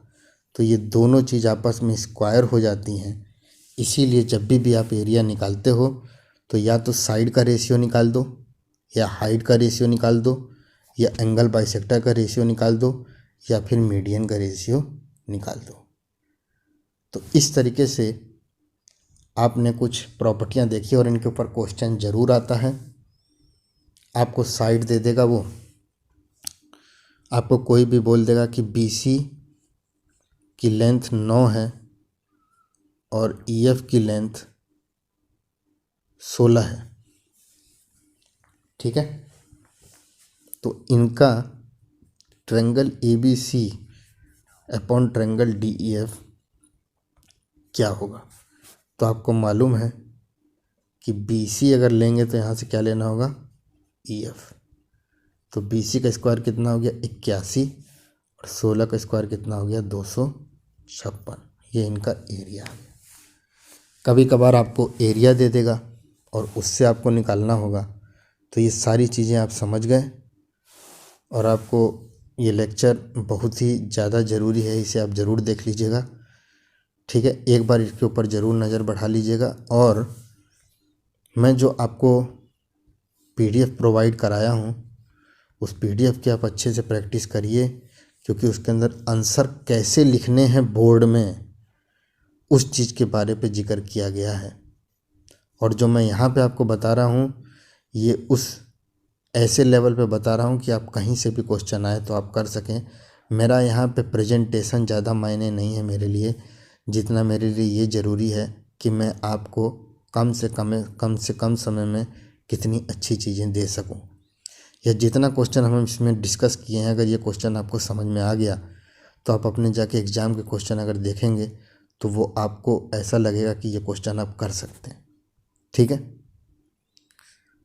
तो ये दोनों चीज़ आपस में स्क्वायर हो जाती हैं। इसीलिए जब भी आप एरिया निकालते हो तो या तो साइड का रेशियो निकाल दो, या हाइट का रेशियो निकाल दो, या एंगल बाइसेक्टर का रेशियो निकाल दो, या फिर मीडियन का रेशियो निकाल दो। तो इस तरीके से आपने कुछ प्रॉपर्टियां देखी और इनके ऊपर क्वेश्चन ज़रूर आता है। आपको साइड दे देगा वो, आपको कोई भी बोल देगा कि बी सी की लेंथ 9 है और ई एफ की लेंथ 16 है, ठीक है, तो इनका triangle A B C upon triangle D E F क्या होगा? तो आपको मालूम है कि BC अगर लेंगे तो यहाँ से क्या लेना होगा, EF। तो BC का स्क्वायर कितना हो गया 81 और 16 का स्क्वायर कितना हो गया 256। ये इनका एरिया है। कभी कभार आपको एरिया दे देगा और उससे आपको निकालना होगा। तो ये सारी चीज़ें आप समझ गए और आपको ये लेक्चर बहुत ही ज़्यादा ज़रूरी है, इसे आप ज़रूर देख लीजिएगा। ठीक है, एक बार इसके ऊपर ज़रूर नज़र बढ़ा लीजिएगा। और मैं जो आपको PDF प्रोवाइड कराया हूँ उस PDF की आप अच्छे से प्रैक्टिस करिए, क्योंकि उसके अंदर आंसर कैसे लिखने हैं बोर्ड में उस चीज़ के बारे पे जिक्र किया गया है। और जो मैं यहाँ पे आपको बता रहा हूँ ये उस ऐसे लेवल पे बता रहा हूँ कि आप कहीं से भी क्वेश्चन आए तो आप कर सकें। मेरा यहाँ पे प्रेजेंटेशन ज़्यादा मायने नहीं है मेरे लिए, जितना मेरे लिए ये ज़रूरी है कि मैं आपको कम से कम समय में कितनी अच्छी चीज़ें दे सकूँ। या जितना क्वेश्चन हम इसमें डिस्कस किए हैं, अगर ये क्वेश्चन आपको समझ में आ गया तो आप अपने जाके एग्ज़ाम के क्वेश्चन अगर देखेंगे तो वो आपको ऐसा लगेगा कि ये क्वेश्चन आप कर सकते हैं। ठीक है,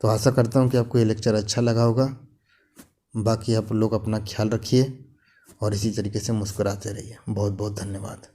तो आशा करता हूँ कि आपको ये लेक्चर अच्छा लगा होगा। बाकी आप लोग अपना ख्याल रखिए और इसी तरीके से मुस्कुराते रहिए। बहुत बहुत धन्यवाद।